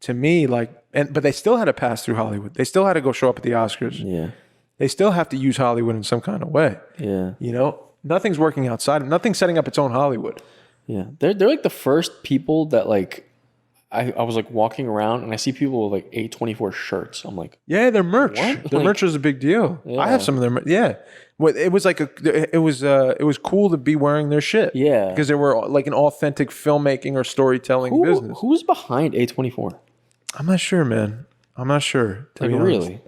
to me, like, but they still had to pass through Hollywood. They still had to go show up at the Oscars. Yeah. They still have to use Hollywood in some kind of way. Yeah. You know, nothing's working outside. Nothing's setting up its own Hollywood. Yeah. They're like the first people that like I was like walking around and I see people with like A24 shirts. I'm like, Yeah, their merch. What? Their Like- merch was a big deal. Yeah. I have some of their merch. Yeah. Well, it was like it was cool to be wearing their shit. Yeah. Because they were like an authentic filmmaking or storytelling business. who's behind A24? I'm not sure, man. I'm not sure. To Like be honest. really?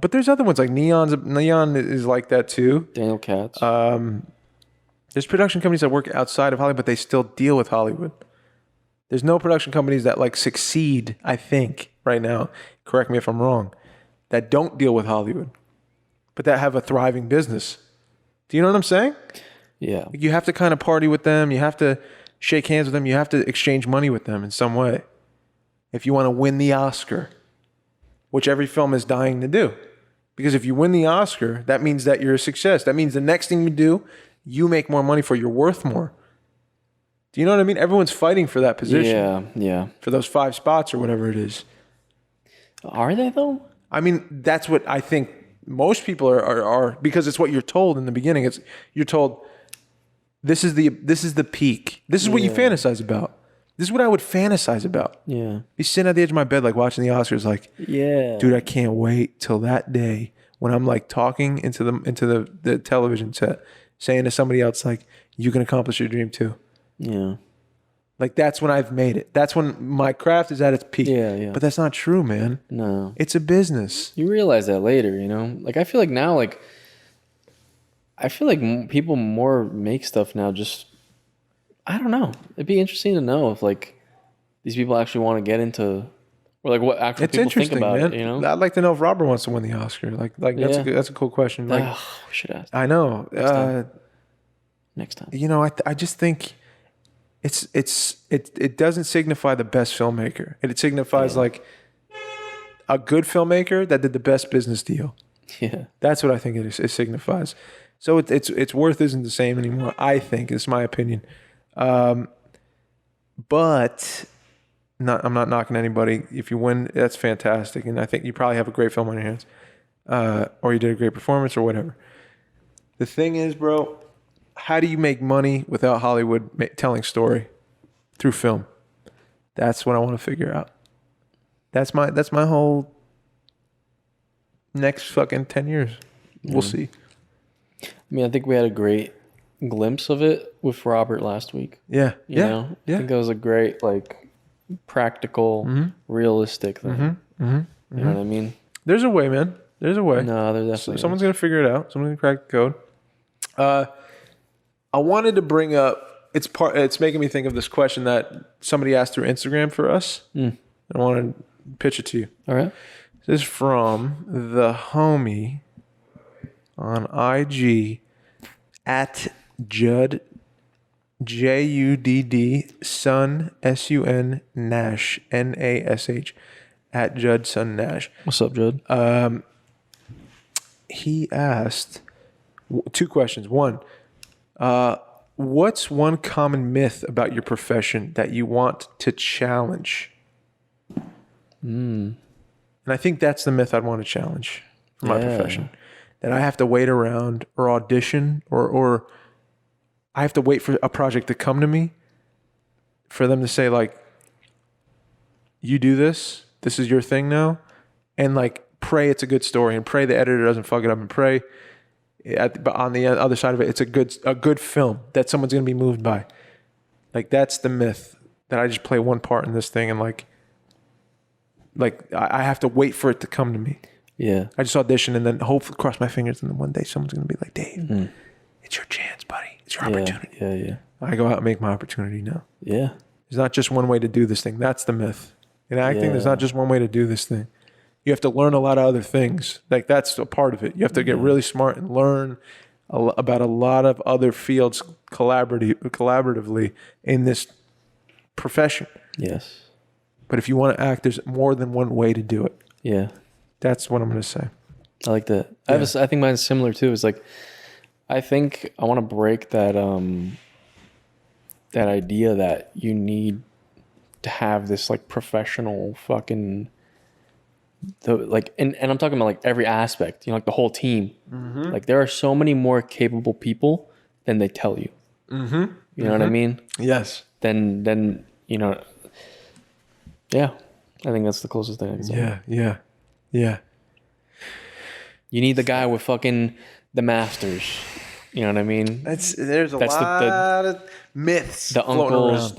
But there's other ones like Neon is like that too. Daniel Katz. There's production companies that work outside of Hollywood, but they still deal with Hollywood. There's no production companies that like succeed, I think, right now. Correct me if I'm wrong. That don't deal with Hollywood, but that have a thriving business. Do you know what I'm saying? Yeah. You have to kind of party with them. You have to shake hands with them. You have to exchange money with them in some way. If you want to win the Oscar, which every film is dying to do. Because if you win the Oscar, that means that you're a success. That means the next thing you do, you make more money for, you're worth more. Do you know what I mean? Everyone's fighting for that position. Yeah. For those 5 spots or whatever it is. Are they though? I mean, that's what I think most people are because it's what you're told in the beginning. You're told this is the peak. This is what you fantasize about. This is what I would fantasize about. Yeah. Be sitting at the edge of my bed, like watching the Oscars, like, yeah, dude, I can't wait till that day when I'm like talking into the television set, saying to somebody else, like, you can accomplish your dream too. Yeah. Like, that's when I've made it. That's when my craft is at its peak. Yeah. But that's not true, man. No. It's a business. You realize that later, you know? Like, I feel like now, like, people more make stuff now just, I don't know. It'd be interesting to know if, like, these people actually want to get into, or, like, what actual people think about man. it, you know? I'd like to know if Robert wants to win the Oscar. Like that's a cool question. Like, we should ask. I know. Next time. You know, I just think it doesn't signify the best filmmaker. It signifies like a good filmmaker that did the best business deal. Yeah. That's what I think it signifies. So its worth isn't the same anymore. I think it's my opinion. But I'm not knocking anybody. If you win, that's fantastic, and I think you probably have a great film on your hands, or you did a great performance, or whatever. The thing is, bro, how do you make money without Hollywood telling story through film? That's what I want to figure out. That's my whole next fucking 10 years. We'll see. I mean, I think we had a great glimpse of it with Robert last week. Yeah. You know? I think that was a great, like, practical, realistic thing. You know what I mean? There's a way, man. There's a way. No, there's definitely someone's gonna figure it out. Someone's gonna crack the code. I wanted to bring up. It's making me think of this question that somebody asked through Instagram for us. I want to pitch it to you. All right. This is from the homie on IG at Judd JUDD Sun SUN Nash NASH at Judd Sun Nash. What's up, Judd? He asked 2 questions. One, what's one common myth about your profession that you want to challenge? And I think that's the myth I'd want to challenge for my profession. That I have to wait around or audition or I have to wait for a project to come to me for them to say, like, you do this is your thing now, and like pray it's a good story and pray the editor doesn't fuck it up and pray but on the other side of it, it's a good film that someone's going to be moved by. Like, that's the myth, that I just play one part in this thing and like I have to wait for it to come to me. Yeah. I just audition and then hopefully cross my fingers and then one day someone's going to be like, Dave, it's your chance, buddy. It's your opportunity. Yeah. I go out and make my opportunity now. Yeah. There's not just one way to do this thing. That's the myth. In acting, there's not just one way to do this thing. You have to learn a lot of other things. Like, that's a part of it. You have to get really smart and learn about a lot of other fields collaboratively in this profession. Yes. But if you want to act, there's more than one way to do it. Yeah. That's what I'm going to say. I like that. I think mine's similar too. It's like, I think I want to break that that idea that you need to have this like professional fucking and I'm talking about like every aspect, you know, like the whole team. Like, there are so many more capable people than they tell you. You know what I mean? Yes. Then you know. Yeah, I think that's the closest thing I can say. Yeah. You need the guy with fucking the masters. You know what I mean? There's a lot of myths. The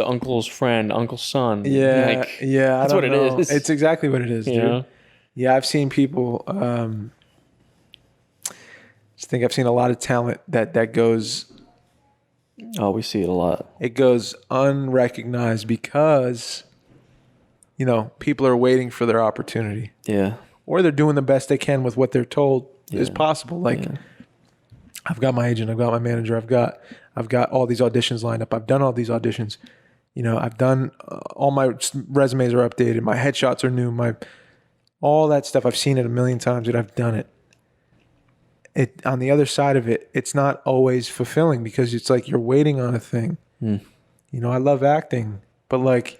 uncle's friend, uncle's son. Yeah, that's what it is. It's exactly what it is, dude. Know? Yeah, I've seen people. I think I've seen a lot of talent that goes. Oh, we see it a lot. It goes unrecognized because, people are waiting for their opportunity. Yeah. Or they're doing the best they can with what they're told is possible. Like, Yeah. I've got my agent, I've got my manager, I've got all these auditions lined up. I've done all these auditions. I've done all my resumes are updated. My headshots are new. All that stuff. I've seen it a million times, and I've done it. On the other side of it, it's not always fulfilling because it's like you're waiting on a thing. I love acting, but like,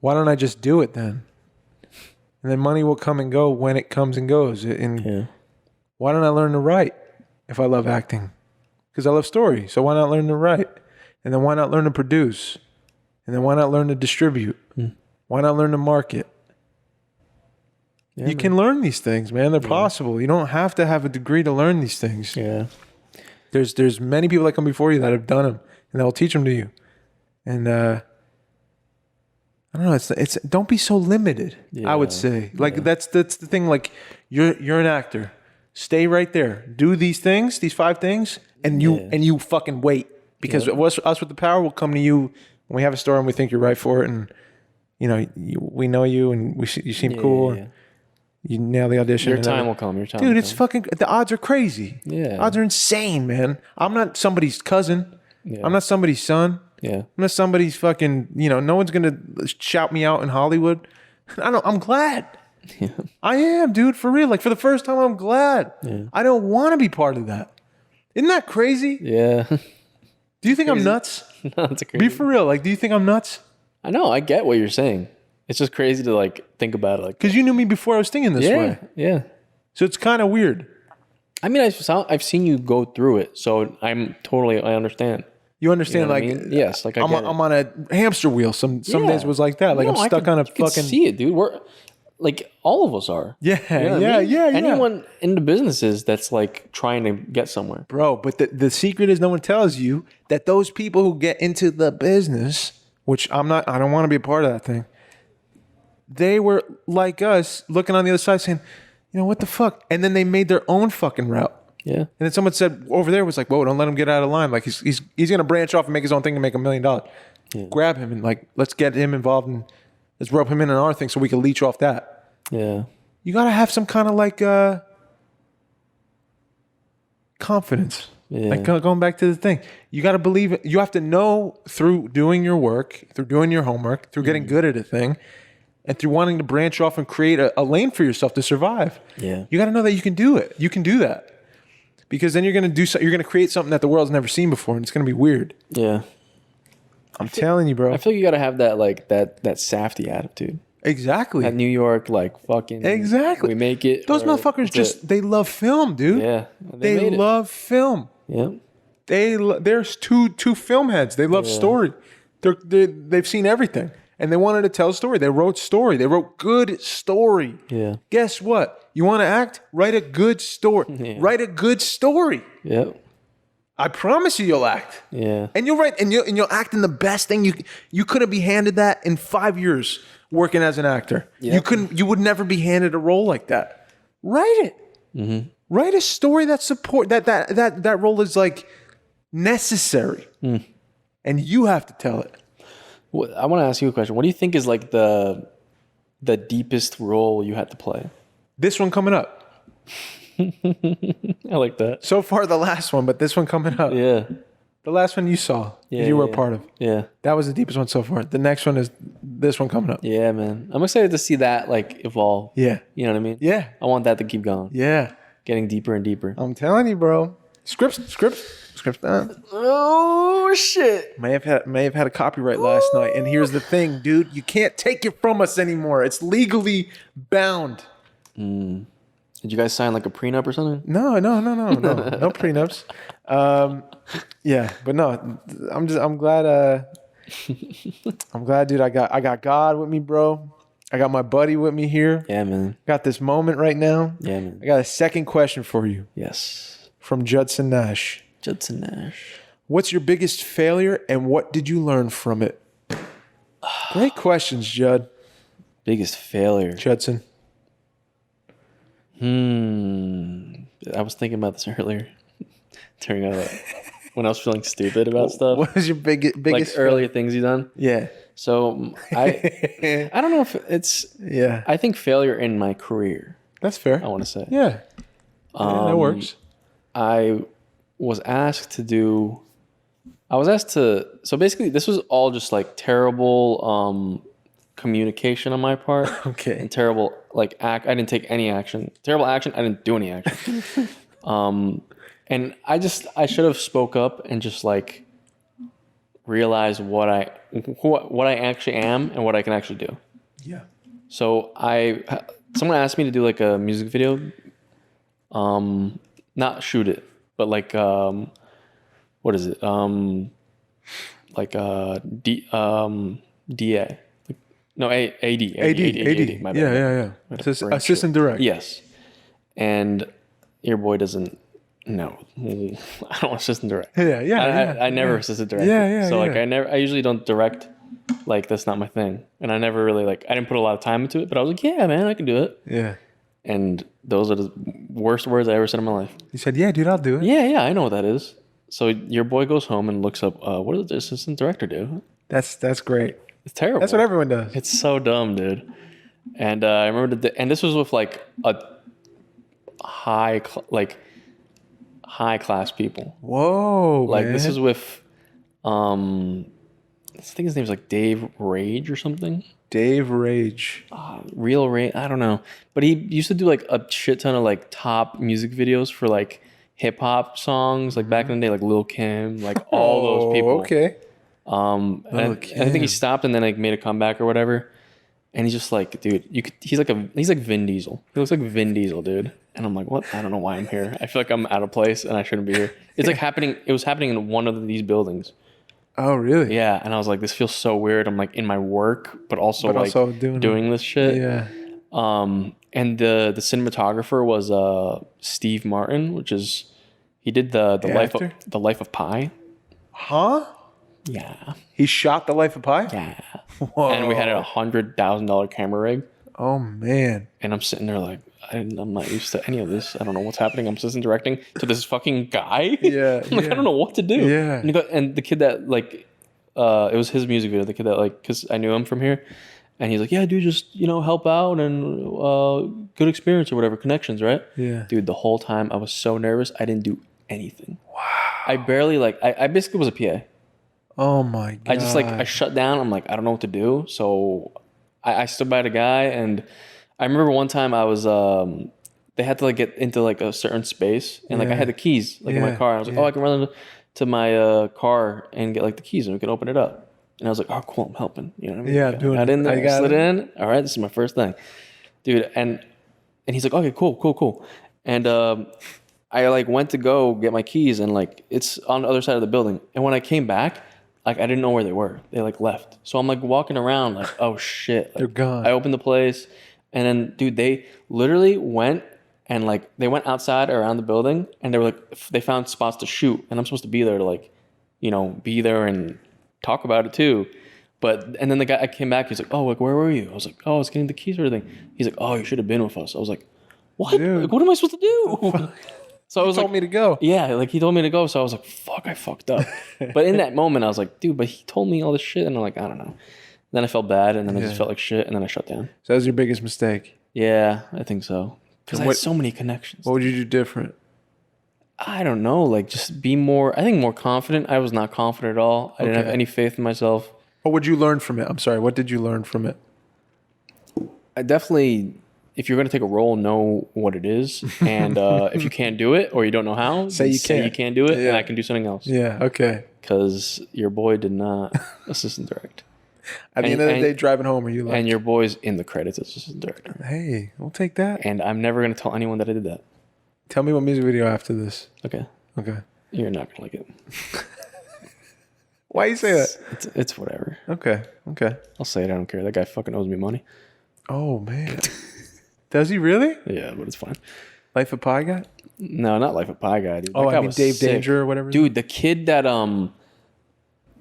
why don't I just do it then? And then money will come and go when it comes and goes. And why don't I learn to write if I love acting? Because I love story. So why not learn to write? And then why not learn to produce? And then why not learn to distribute? Why not learn to market? You can learn these things, man. They're possible. You don't have to have a degree to learn these things. Yeah. There's many people that come before you that have done them, and they'll teach them to you. And I don't know. It's don't be so limited. Yeah. I would say that's the thing. Like you're an actor. Stay right there. Do these things, these 5 things, and you fucking wait because us with the power will come to you when we have a story and we think you're right for it, and we know you and you seem cool. And you nail the audition. Your time will come. Dude, it's fucking. The odds are crazy. Yeah. Odds are insane, man. I'm not somebody's cousin. Yeah. I'm not somebody's son. Yeah. I'm not somebody's fucking. No one's gonna shout me out in Hollywood. I'm glad. Yeah. I am, dude, for real. Like for the first time, I'm glad. Yeah. I don't want to be part of that. Isn't that crazy? Yeah. Do you think I'm nuts? No, it's crazy. Be for real. Like, do you think I'm nuts? I know. I get what you're saying. It's just crazy to like think about it. Like, because you knew me before I was thinking this way. Yeah. So it's kind of weird. I mean, I've seen you go through it, so I understand. You understand, You know like, what I mean? Yes, like I'm on a hamster wheel. Some days it was like that. Like I'm stuck on a fucking. See it, dude. We're like all of us are. Yeah, You know what I mean? yeah. Anyone into businesses that's like trying to get somewhere, bro. But the secret is no one tells you that those people who get into the business, which I don't want to be a part of that thing. They were like us, looking on the other side, saying, what the fuck? And then they made their own fucking route. Yeah. And then someone said over there was like, whoa, don't let him get out of line. Like he's gonna branch off and make his own thing and make $1 million. Yeah. Grab him and like let's get him involved and let's rope him in on our thing so we can leech off that. Yeah. You gotta have some kind of like confidence. Yeah. Like going back to the thing, you gotta believe it. You have to know through doing your work, through doing your homework, through getting good at a thing. And through wanting to branch off and create a lane for yourself to survive. Yeah. You got to know that you can do it. You can do that. Because then you're going to create something that the world's never seen before and it's going to be weird. Yeah. I'm telling you, bro. I feel like you got to have that like that Safety attitude. Exactly. That New York like fucking exactly. We make it. Those motherfuckers they love film, dude. Yeah. They love film. Yeah. There's two film heads. They love story. They've seen everything. And they wanted to tell a story. They wrote story. They wrote good story. Yeah. Guess what? You want to act? Write a good story. Yeah. Write a good story. Yeah. I promise you'll act. Yeah. And you'll write and you'll act in the best thing. You couldn't be handed that in 5 years working as an actor. Yep. You would never be handed a role like that. Write it. Mm-hmm. Write a story that support that role is like necessary. And you have to tell it. I want to ask you a question. What do you think is like the deepest role you had to play? This one coming up. I like that. So far the last one, but this one coming up. Yeah. The last one you saw, you were a part of. Yeah. That was the deepest one so far. The next one is this one coming up. Yeah, man. I'm excited to see that like evolve. Yeah. You know what I mean? Yeah. I want that to keep going. Yeah. Getting deeper and deeper. I'm telling you, bro. Scripts. Oh shit! May have had a copyright last night. And here's the thing, dude. You can't take it from us anymore. It's legally bound. Did you guys sign like a prenup or something? No. No prenups. Yeah, but no. I'm glad. I'm glad, dude. I got God with me, bro. I got my buddy with me here. Yeah, man. Got this moment right now. Yeah, man. I got a second question for you. Yes. From Judson Nash. Judson Nash. What's your biggest failure and what did you learn from it? Great questions, Judd. Biggest failure. Judson. I was thinking about this earlier. Turning out when I was feeling stupid about stuff. What was your biggest like earlier things you done? Yeah. So I don't know if it's. Yeah. I think failure in my career. That's fair. I want to say. Yeah. That works. I was asked to. So basically, this was all just like terrible communication on my part. Okay. And terrible I didn't take any action. Terrible action. I didn't do any action. And I should have spoke up and just like realized what I actually am and what I can actually do. Yeah. So someone asked me to do like a music video, not shoot it, but like what is it? DA. No, AD. My bad. Yeah. Assistant director. Yes. And your boy doesn't. No, I don't assistant direct. Yeah. I never assistant direct. Yeah. So like I usually don't direct. Like that's not my thing, and I never really I didn't put a lot of time into it. But I was like, yeah, man, I can do it. Yeah. And those are the worst words I ever said in my life. You said, yeah, dude, I'll do it. Yeah, I know what that is. So your boy goes home and looks up, what does the assistant director do? That's great. It's terrible. That's what everyone does. It's so dumb, dude. And I remember and this was with like a high class people. Whoa, like man. This is with I think his name's like Dave Rage or something. Dave Rage. Real Rage, I don't know. But he used to do like a shit ton of like top music videos for like hip hop songs, like back in the day, like Lil Kim, like all those people. Okay. And I think he stopped and then like made a comeback or whatever. And he's just like, dude, he's like Vin Diesel. He looks like Vin Diesel, dude. And I'm like, what? I don't know why I'm here. I feel like I'm out of place and I shouldn't be here. It's like happening. It was happening in one of these buildings. Oh, really? Yeah. And I was like, this feels so weird. I'm like in my work, but also doing this shit. Yeah. And the cinematographer was Steve Martin, he did the Life of Pi. Huh? Yeah. He shot The Life of Pi? Yeah. Whoa. And we had a $100,000 camera rig. Oh, man. And I'm sitting there like, I'm not used to any of this. I don't know what's happening. I'm assistant directing to this fucking guy. Yeah. I'm like, I don't know what to do. Yeah. And the kid that it was his music video. The kid that because I knew him from here. And he's like, yeah, dude, just, help out and good experience or whatever, connections, right? Yeah. Dude, the whole time I was so nervous. I didn't do anything. Wow. I barely I basically was a PA. Oh my God. I just I shut down. I'm like, I don't know what to do. So I stood by the guy, and I remember one time I was they had to get into a certain space, and I had the keys in my car. I was like, oh, I can run to my car and get the keys, and we can open it up. And I was like, oh, cool, I'm helping. You know what I mean? Yeah, I got in there, slid in. All right, this is my first thing, dude. And he's like, okay, cool. And I went to go get my keys, and it's on the other side of the building. And when I came back, I didn't know where they were. They left. So I'm walking around oh shit. They're gone. I opened the place, and then dude, they literally went and they went outside around the building, and they were they found spots to shoot, and I'm supposed to be there to be there and talk about it too. And then the guy, I came back, he's like, oh, where were you? I was like, oh, I was getting the keys or everything. He's like, oh, you should have been with us. I was like, what? What am I supposed to do? So I was told me to go. Yeah, he told me to go. So I was like, fuck, I fucked up. But in that moment, I was like, dude, but he told me all this shit. And I'm like, I don't know. Then I felt bad, and then I just felt like shit, and then I shut down. So that was your biggest mistake? Yeah, I think so. Because I had so many connections. What would you do different? I don't know. Just be more confident. I was not confident at all. I didn't have any faith in myself. What would you learn from it? I'm sorry, what did you learn from it? I definitely, if you're going to take a role, know what it is. And if you can't do it or you don't know how, say you can't do it, and I can do something else. Yeah, okay. Because your boy did not assistant direct. At the end of the day, driving home, are you and your boy's in the credits as assistant director. Hey, we'll take that. And I'm never going to tell anyone that I did that. Tell me what music video after this. Okay. You're not going to like it. Why you say that? It's whatever. Okay. I'll say it. I don't care. That guy fucking owes me money. Oh, man. Does he really? Yeah, but it's fine. Life of Pi guy? No, not Life of Pi guy, dude. I mean Dave sick. Danger or whatever. Dude, the kid that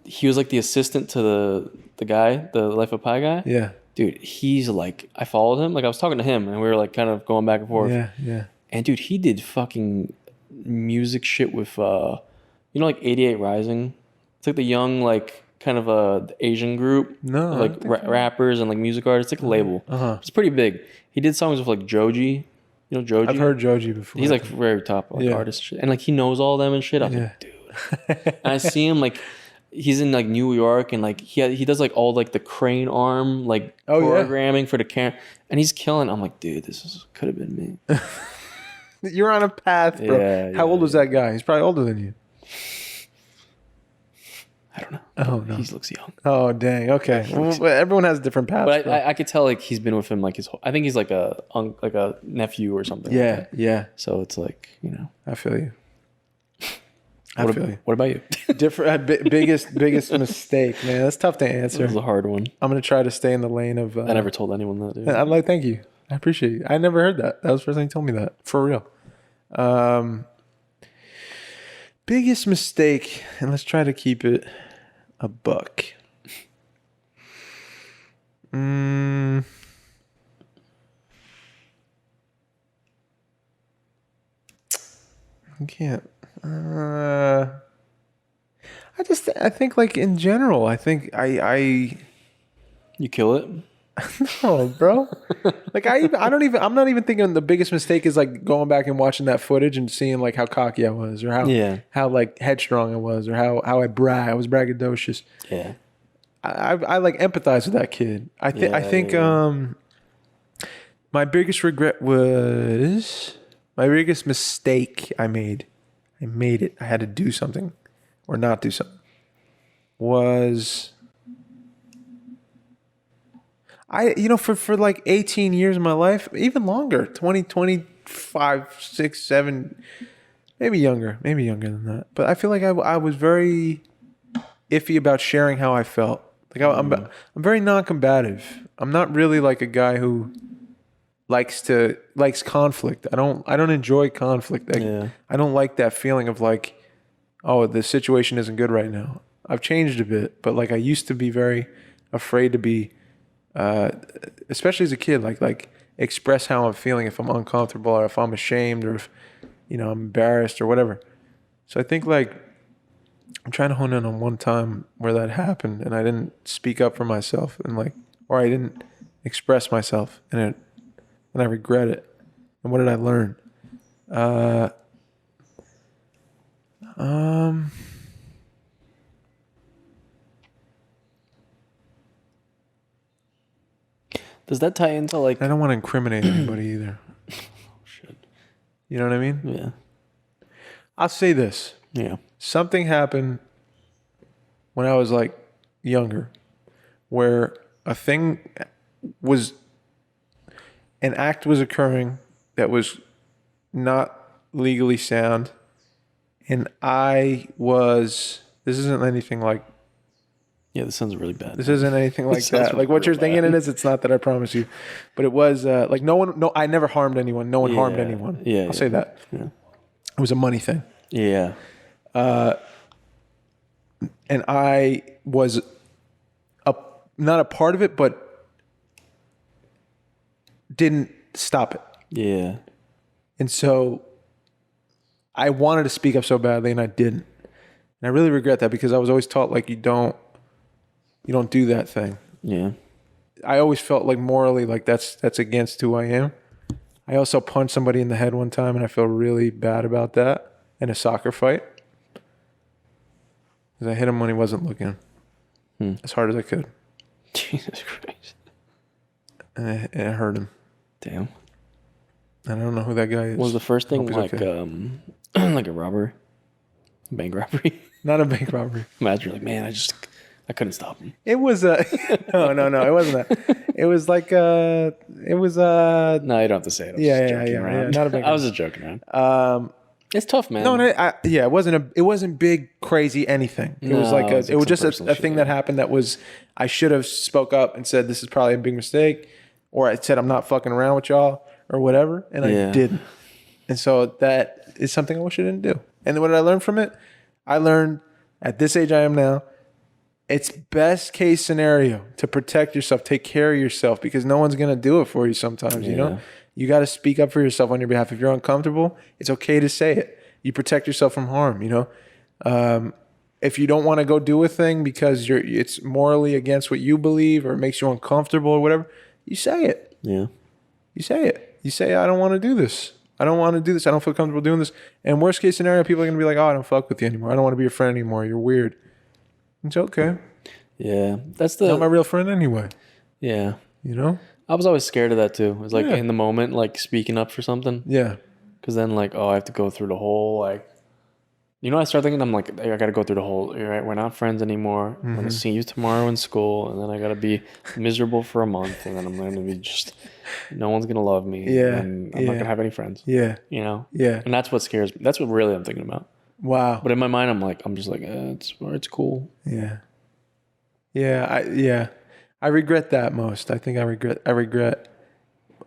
he was the assistant to the guy, the Life of Pi guy. Yeah. Dude, he's like, I followed him. Like I was talking to him and we were like kind of going back and forth. Yeah. And dude, he did fucking music shit with, like 88 Rising. It's like the young, like kind of the Asian group. No, Like rappers and like music artists. It's like a label. It's pretty big. He did songs with like Joji. You know Joji? I've heard Joji before. He's like very top artist. And like he knows all them and shit. I was like, dude. And I see him like, he's in like New York and like he does like all like the crane arm like programming for the camera and he's killing. I'm like, dude, could have been me. You're on a path, bro. Yeah, How old was that guy? He's probably older than you. I don't know. Oh no, he looks young. Oh dang. Okay. Well, everyone has different paths. But I could tell like he's been with him like his whole. I think he's like a nephew or something. Yeah, like that. yeah. So it's like I feel you. What about you? Different biggest mistake, man. That's tough to answer. That was a hard one. I'm gonna try to stay in the lane of. I never told anyone that. Dude. I'm like, thank you. I appreciate you. I never heard that. That was the first time you told me that. For real. Biggest mistake, and let's try to keep it a buck. I can't. I think like in general, I think I You kill it. no, bro. Like I'm not even thinking the biggest mistake is like going back and watching that footage and seeing like how cocky I was or how like headstrong I was or how I was braggadocious. Yeah. I like empathize with that kid. I think my biggest regret was my biggest mistake I made it. I had to do something or not do something. Was for like 18 years of my life, even longer, 20, 25, 6, 7, maybe younger than that. But I feel like I was very iffy about sharing how I felt. Like I'm very non-combative. I'm not really like a guy who likes conflict. I don't enjoy conflict. I don't like that feeling of like, oh, the situation isn't good right now. I've changed a bit, but like I used to be very afraid to be, especially as a kid, like express how I'm feeling if I'm uncomfortable or if I'm ashamed or if, I'm embarrassed or whatever. So I think like I'm trying to hone in on one time where that happened and I didn't speak up for myself and or I didn't express myself and I regret it. And what did I learn? Does that tie into like? I don't want to incriminate anybody either. Shit. You know what I mean? Yeah. I'll say this. Yeah. Something happened when I was like younger where an act was occurring that was not legally sound. And this isn't anything like. Yeah, this sounds really bad. This isn't anything like that. Like what you're thinking it is, it's not that, I promise you. But it was like I never harmed anyone. No one harmed anyone. Yeah. I'll say that. Yeah. It was a money thing. Yeah. And I was not a part of it, but didn't stop it. Yeah. And so I wanted to speak up so badly and I didn't. And I really regret that because I was always taught like you don't do that thing. Yeah. I always felt like morally like that's against who I am. I also punched somebody in the head one time and I feel really bad about that in a soccer fight. Because I hit him when he wasn't looking. As hard as I could. Jesus Christ. And it hurt him. Damn. And I don't know who that guy is. Was the first thing like okay. like a robbery? Bank robbery? Not a bank robbery. Imagine you're like, man, I couldn't stop him. It was no, it wasn't that. It was like No, you don't have to say it. Yeah. Not a bank. I was just joking around. It's tough, man. No, it wasn't big, crazy anything. It was like it was just a thing that happened that was I should have spoke up and said this is probably a big mistake, or I said I'm not fucking around with y'all or whatever, and I didn't. And so that is something I wish I didn't do. And what did I learn from it? I learned at this age I am now, it's best case scenario to protect yourself, take care of yourself, because no one's going to do it for you sometimes, you know? You got to speak up for yourself on your behalf. If you're uncomfortable, it's okay to say it. You protect yourself from harm, you know? If you don't want to go do a thing because it's morally against what you believe or it makes you uncomfortable or whatever, you say it. Yeah. You say it. You say, I don't want to do this. I don't want to do this. I don't feel comfortable doing this. And worst case scenario, people are going to be like, oh, I don't fuck with you anymore. I don't want to be your friend anymore. You're weird. It's okay. Yeah. Not my real friend anyway. Yeah. You know? I was always scared of that too. It was like in the moment, like speaking up for something. Yeah. Because then like, oh, I have to go through the whole like, you know, I start thinking, I'm like, hey, I got to go through the whole, you're right, we're not friends anymore. I'm going to see you tomorrow in school. And then I got to be miserable for a month. And then I'm going to be just, no one's going to love me. Yeah. And I'm not going to have any friends. Yeah. You know? Yeah. And that's what scares me. That's what really I'm thinking about. Wow. But in my mind, I'm just like, it's cool. Yeah. Yeah. I regret that most. I think I regret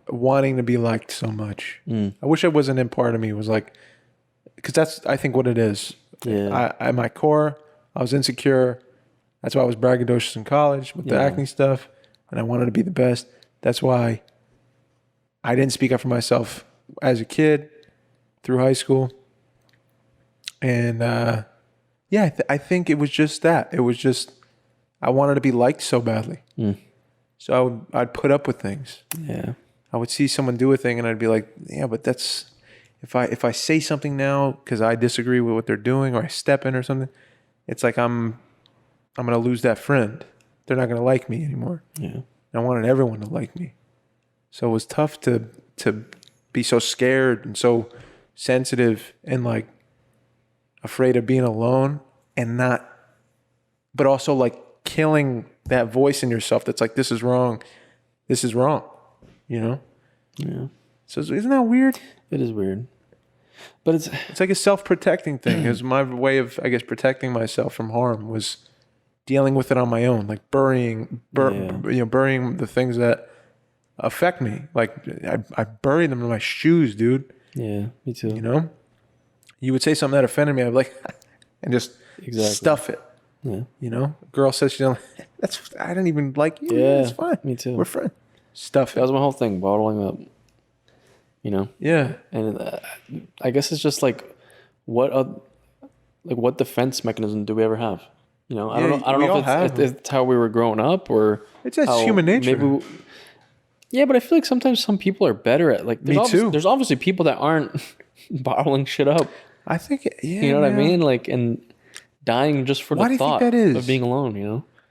wanting to be liked so much. I wish it wasn't in part of me. It was like, because that's, I think, what it is. Yeah. At my core, I was insecure. That's why I was braggadocious in college with the acting stuff. And I wanted to be the best. That's why I didn't speak up for myself as a kid through high school. And I think it was just that. It was just, I wanted to be liked so badly. So I'd put up with things. Yeah. I would see someone do a thing and I'd be like, yeah, but that's, if I say something now because I disagree with what they're doing or I step in or something, it's like I'm going to lose that friend. They're not going to like me anymore. Yeah. And I wanted everyone to like me. So it was tough to be so scared and so sensitive and like afraid of being alone and not, but also like killing that voice in yourself that's like, this is wrong. This is wrong. You know? Yeah. So isn't that weird? It is weird. But it's like a self-protecting thing. It was my way of, I guess, protecting myself from harm was dealing with it on my own, like burying the things that affect me. Like I bury them in my shoes, dude. Yeah, me too. You know? You would say something that offended me, I'd be like, and just stuff it. Yeah. You know? A girl says she don't, I don't even like you. Yeah, it's fine. Me too. We're friends. Stuff That was my whole thing, bottling up. You know? Yeah. And I guess it's just like, what defense mechanism do we ever have? You know, I don't know if it's how we were growing up or it's just human nature. But I feel like sometimes some people are better at like. Me too. There's obviously people that aren't bottling shit up. I think, you know what I mean? Like, and dying just for the thought of being alone. You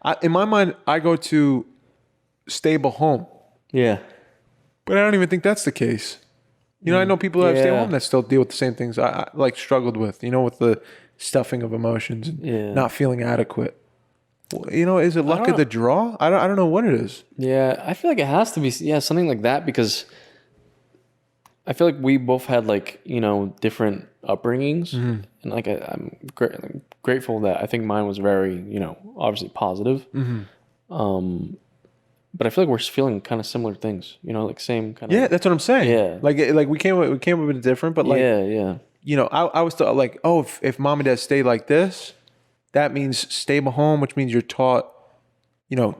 know, in my mind, I go to stable home. Yeah, but I don't even think that's the case. You know, I know people that have stable home that still deal with the same things I like struggled with. You know, with the stuffing of emotions and not feeling adequate. You know, is it luck of the draw? I don't know what it is. Yeah, I feel like it has to be something like that because I feel like we both had like, you know, different upbringings and like I'm grateful that I think mine was very, you know, obviously positive. But I feel like we're feeling kind of similar things, you know, like same kind of. Yeah, that's what I'm saying. Yeah, like we came up with it different, but like you know, I was thought like, oh, if mom and dad stay like this, that means stable home, which means you're taught, you know,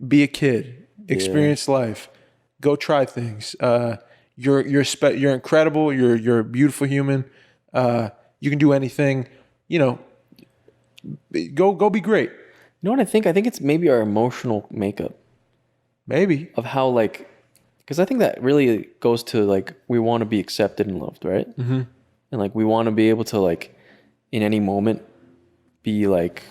be a kid, experience life, go try things. You're incredible. You're a beautiful human. You can do anything. You know, go be great. You know what I think? I think it's maybe our emotional makeup. Maybe. Of how like, because I think that really goes to like we want to be accepted and loved, right? Mm-hmm. And like we want to be able to like in any moment be like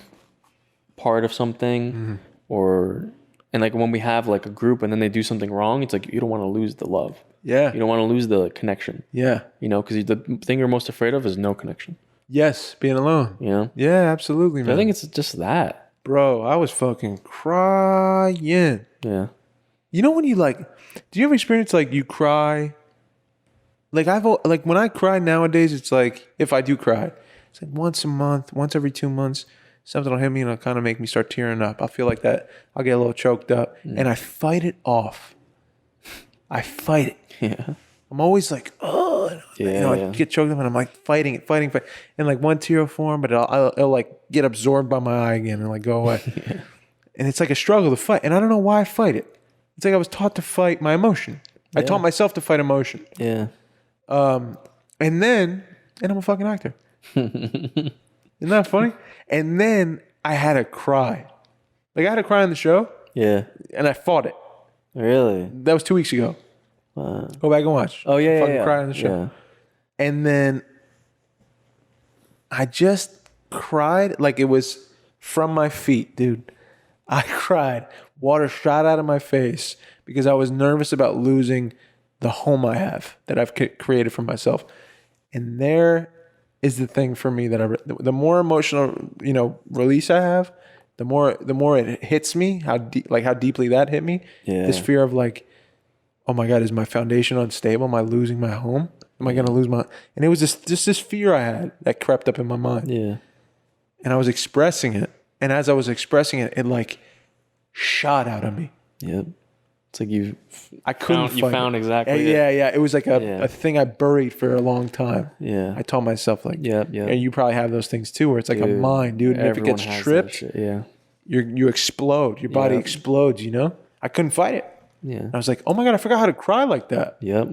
part of something and like when we have like a group and then they do something wrong, it's like you don't want to lose the love. Yeah. You don't want to lose the connection. Yeah. You know, because the thing you're most afraid of is no connection. Yes, being alone. You know? Yeah, absolutely, man. I think it's just that. Bro, I was fucking crying. Yeah. You know when you like, do you ever experience like you cry? Like like when I cry nowadays, it's like, if I do cry, it's like once a month, once every 2 months, something will hit me and it'll kind of make me start tearing up. I'll feel like that. I'll get a little choked up and I fight it off. I fight it. Yeah. I'm always like, oh, I get choked up and I'm like fighting, and like one tear will form, but it'll like get absorbed by my eye again and like go away. And it's like a struggle to fight, and I don't know why I fight it. It's like I was taught to fight my emotion. I taught myself to fight emotion. Yeah. And I'm a fucking actor. Isn't that funny? And then I had to cry. Like I had to cry on the show. Yeah. And I fought it. Really? That was 2 weeks ago. Wow. Go back and watch. Oh yeah, fucking cry on the show. Yeah. And then I just cried like it was from my feet, dude. I cried. Water shot out of my face because I was nervous about losing the home I have that I've created for myself. And there is the thing for me that the more emotional, release I have, the more it hits me, how deeply that hit me. Yeah. This fear of like, oh my God, is my foundation unstable? Am I losing my home? Am I going to lose my... And it was just this fear I had that crept up in my mind. Yeah. And I was expressing it. And as I was expressing it, it like shot out of me. Yep. It's like you found exactly. Yeah. It was like a thing I buried for a long time. Yeah. I told myself like, yeah. And you probably have those things too, where it's like a mine, dude. And if it gets tripped, you explode. Your body explodes. I couldn't fight it. Yeah. And I was like, oh my God, I forgot how to cry like that. Yep.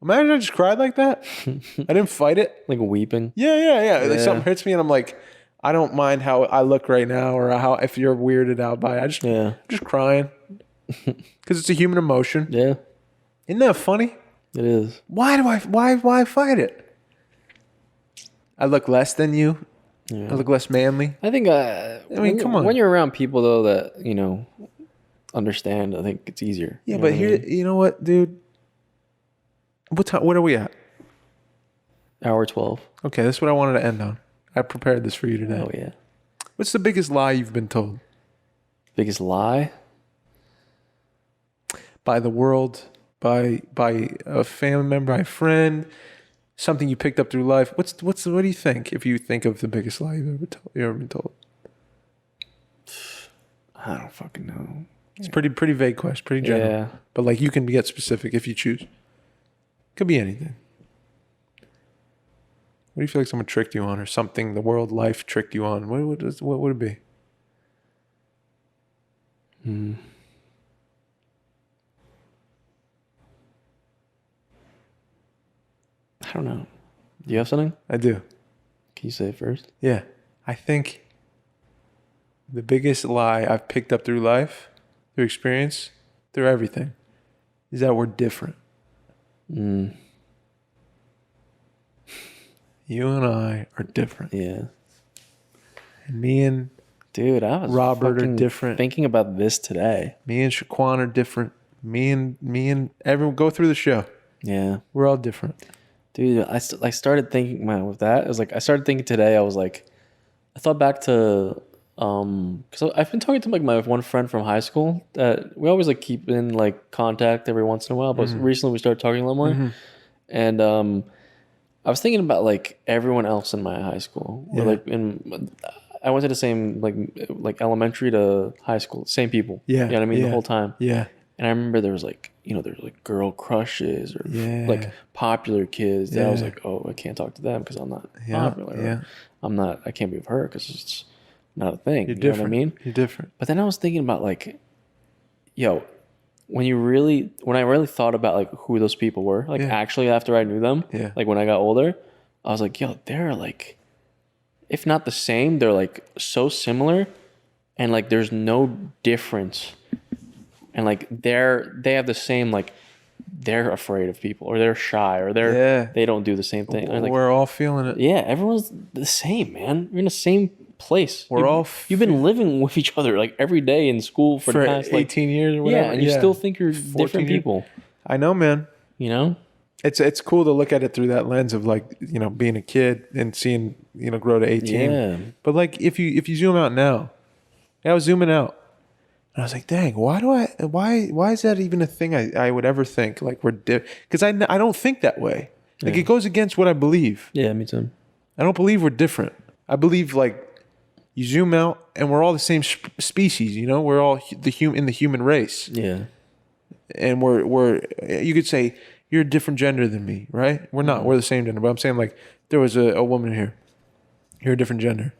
Imagine I just cried like that. I didn't fight it. Like weeping. Yeah. Like something hurts me and I'm like, I don't mind how I look right now or how if you're weirded out by it. I'm just crying. Because it's a human emotion. Yeah. Isn't that funny? It is. Why fight it? I look less than you. Yeah. I look less manly. I think come on. When you're around people though that, understand, I think it's easier. Yeah, but here, you know what, dude? What are we at? Hour 12. Okay, that's what I wanted to end on. I prepared this for you today. Oh yeah. What's the biggest lie you've been told? Biggest lie? By the world, by a family member, by a friend, something you picked up through life. What do you think if you think of the biggest lie you've ever been told? I don't fucking know. It's pretty vague question, pretty general. Yeah. But like you can get specific if you choose. Could be anything. What do you feel like someone tricked you on, or something the world, life tricked you on? What would it be? I don't know. Do you have something? I do. Can you say it first? Yeah. I think the biggest lie I've picked up through life, through experience, through everything, is that we're different. You and I are different. Yeah. And me and dude, I was Robert are different. Thinking about this today. Me and Shaquan are different. Me and everyone go through the show. Yeah. We're all different. Dude, I started thinking, man, with that, it was like, I started thinking today, I was like, I thought back to, because I've been talking to like my one friend from high school that we always like keep in like contact every once in a while, but recently we started talking a little more. And I was thinking about like everyone else in my high school. Yeah. I went to the same like elementary to high school, same people. Yeah. You know what I mean? The whole time. Yeah. And I remember there was like, there's like girl crushes or like popular kids that I was like, oh, I can't talk to them because I'm not popular. Yeah. I can't be with her because it's not a thing. You're you different. Know what I mean? You're different. But then I was thinking about like, when I really thought about like who those people were, like actually after I knew them, like when I got older, I was like, they're like, if not the same, they're like so similar, and like there's no difference, and like they have the same, like they're afraid of people or they're shy or they don't do the same thing. Like, we're all feeling it. Yeah, everyone's the same, man. You're in the same place. You've been living with each other like every day in school for the past 18 years or whatever. Yeah, and you still think you're different people. I know, man. You know? It's cool to look at it through that lens of like, being a kid and seeing, grow to 18. Yeah. But like if you zoom out now, I was zooming out. And I was like, dang, why is that even a thing I would ever think like we're different? Because I don't think that way. Like it goes against what I believe. Yeah, me too. I don't believe we're different. I believe like you zoom out and we're all the same species, we're all in the human race. Yeah. And we're you could say you're a different gender than me, right? We're not. We're the same gender. But I'm saying like there was a woman here. You're a different gender.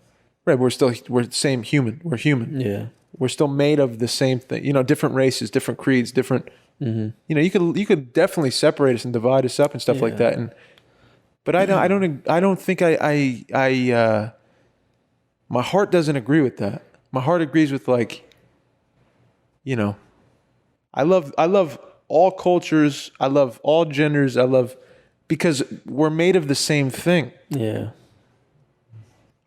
Right, we're the same human. We're human. Yeah. We're still made of the same thing. You know, different races, different creeds, different. You know, you could definitely separate us and divide us up and stuff like that. But I don't think my heart doesn't agree with that. My heart agrees with like, you know, I love all cultures. I love all genders. Because we're made of the same thing. Yeah.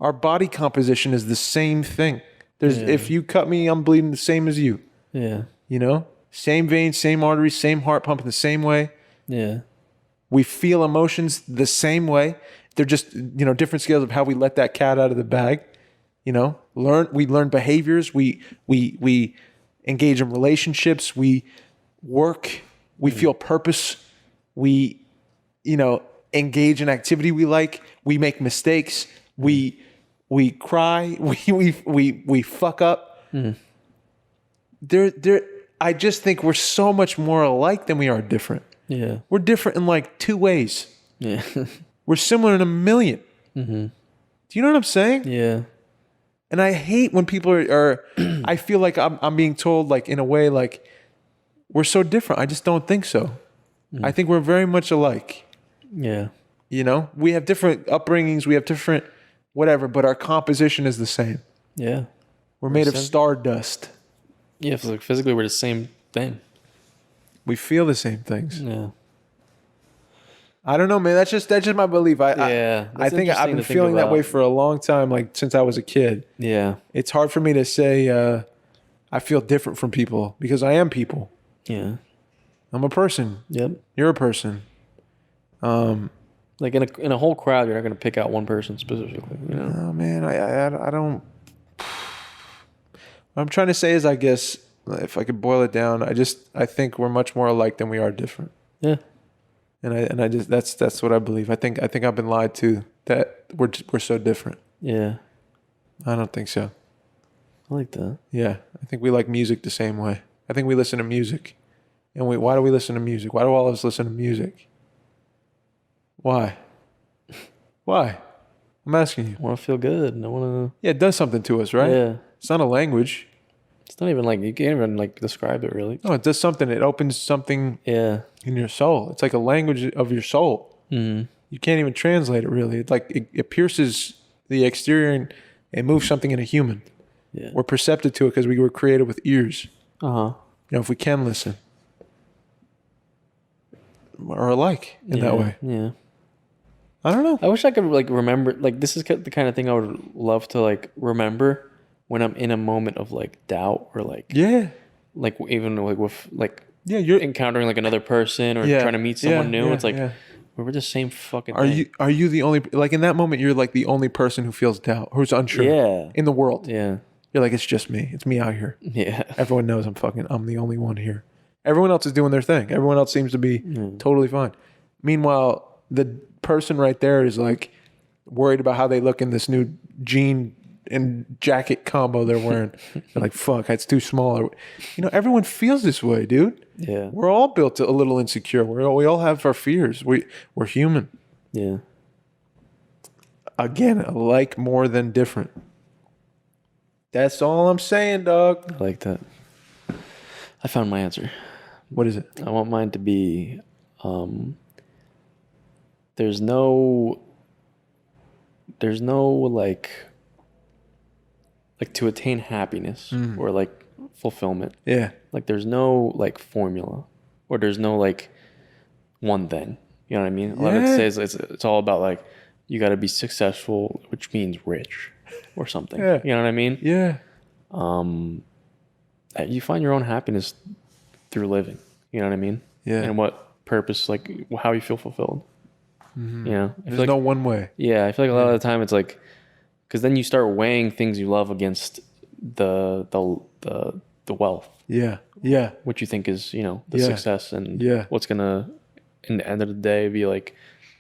Our body composition is the same thing. If you cut me, I'm bleeding the same as you. Yeah. You know? Same veins, same arteries, same heart pumping the same way. Yeah. We feel emotions the same way. They're just, you know, different scales of how we let that cat out of the bag. You know? We learn behaviors. We engage in relationships. We work. We feel purpose. We, you know, engage in activity we like. We make mistakes. We cry. We fuck up. I just think we're so much more alike than we are different. Yeah. We're different in like 2 ways. Yeah. We're similar in 1,000,000. Do you know what I'm saying? Yeah. And I hate when people are I feel like I'm being told like in a way like we're so different. I just don't think so. I think we're very much alike. Yeah. You know, we have different upbringings, we have different whatever, but our composition is the same. Yeah. We're made of stardust. Yeah, like physically we're the same thing. We feel the same things. Yeah. I don't know, man. That's just my belief. I think I've been feeling that way for a long time, like since I was a kid. Yeah. It's hard for me to say I feel different from people because I am people. Yeah. I'm a person. Yep. You're a person. Like in a whole crowd, you're not going to pick out one person specifically. You know? Oh man, I don't. What I'm trying to say is, I guess if I could boil it down, I think we're much more alike than we are different. Yeah. And I just that's what I believe. I think I've been lied to that we're so different. Yeah. I don't think so. I like that. Yeah, I think we like music the same way. I think we listen to music, and why do we listen to music? Why do all of us listen to music? Why? Why? I'm asking you. I want to feel good. I want to. Yeah, it does something to us, right? Yeah. It's not a language. It's not even like you can't even like describe it really. No, it does something. It opens something. Yeah. In your soul. It's like a language of your soul. You can't even translate it really. It's like it pierces the exterior and moves something in a human. Yeah. We're perceptive to it because we were created with ears. Uh-huh. You know, if we can listen. We're alike in that way. Yeah. I don't know. I wish I could like remember, like this is the kind of thing I would love to like remember when I'm in a moment of like doubt or like, like even like with like, you're encountering like another person or trying to meet someone new. It's like we're the same fucking thing. Are you the only, like in that moment you're like the only person who feels doubt, who's unsure in the world. Yeah. You're like, it's just me. It's me out here. Yeah. Everyone knows I'm the only one here. Everyone else is doing their thing. Everyone else seems to be totally fine. Meanwhile, the person right there is like worried about how they look in this new jean and jacket combo they're wearing. They're like, fuck, it's too small. You know, everyone feels this way, dude. Yeah. We're all built a little insecure. We all have our fears. We're human. Yeah. Again, alike more than different. That's all I'm saying, dog. I like that. I found my answer. What is it? I want mine to be there's no like to attain happiness or like fulfillment. Yeah. Like there's no like formula or there's no like one thing. You know what I mean? A lot of it says it's all about like you got to be successful, which means rich or something. Yeah. You know what I mean? Yeah. You find your own happiness through living. You know what I mean? Yeah. And what purpose, like how you feel fulfilled. You know? There's no one way. Yeah, I feel like a lot of the time it's like, because then you start weighing things you love against the wealth. Yeah. Yeah. What you think is, you know, the success and what's gonna, in the end of the day, be like,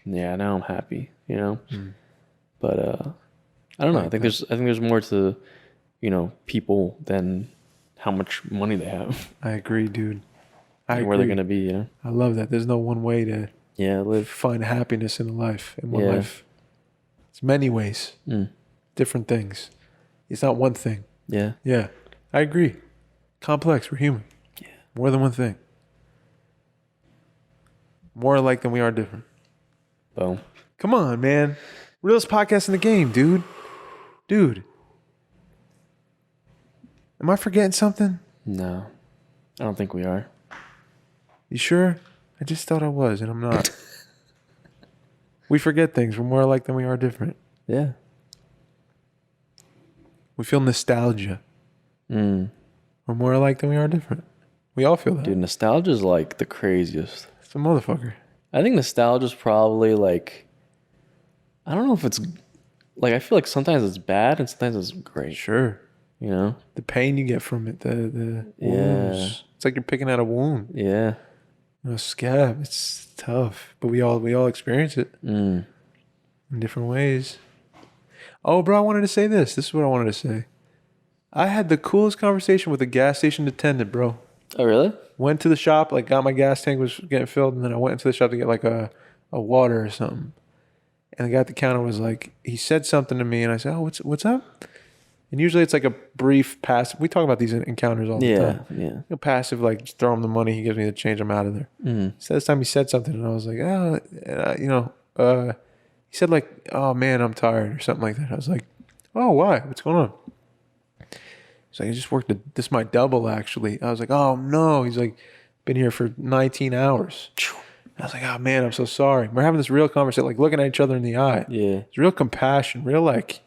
yeah, now I'm happy. You know. But I don't know. I think there's more to, you know, people than how much money they have. I agree, dude. and where they're going to be, you know? I love that. There's no one way to live. find happiness in life, in one life. It's many ways, different things. It's not one thing. Yeah. Yeah, I agree. Complex. We're human. Yeah. More than one thing. More alike than we are different. Boom. Come on, man. Realest podcast in the game, dude. Dude. Am I forgetting something? No. I don't think we are. You sure? I just thought I was, and I'm not. We forget things. We're more alike than we are different. Yeah. We feel nostalgia. We're more alike than we are different. We all feel that. Dude, nostalgia is like the craziest. It's a motherfucker. I think nostalgia is probably like, I don't know if it's, like, I feel like sometimes it's bad and sometimes it's great. Sure. You know? The pain you get from it, the wounds. It's like you're picking out a wound. Yeah. A scab. It's tough. But we all experience it in different ways. Oh, bro, I wanted to say this. This is what I wanted to say. I had the coolest conversation with a gas station attendant, bro. Oh, really? Went to the shop, like got my gas tank was getting filled, and then I went into the shop to get like a water or something. And the guy at the counter was like, he said something to me, and I said, "Oh, what's up?" And usually it's like a brief passive. We talk about these encounters all the time. Yeah. A passive, like just throw him the money, he gives me the change, I'm out of there. So this time he said something, and I was like, he said like, "Oh man, I'm tired," or something like that. I was like, "Oh, why? What's going on?" He's like, "I just worked this is my double actually." I was like, "Oh no." He's like, "Been here for 19 hours." I was like, "Oh man, I'm so sorry." We're having this real conversation, like looking at each other in the eye. Yeah. It's real compassion, real like,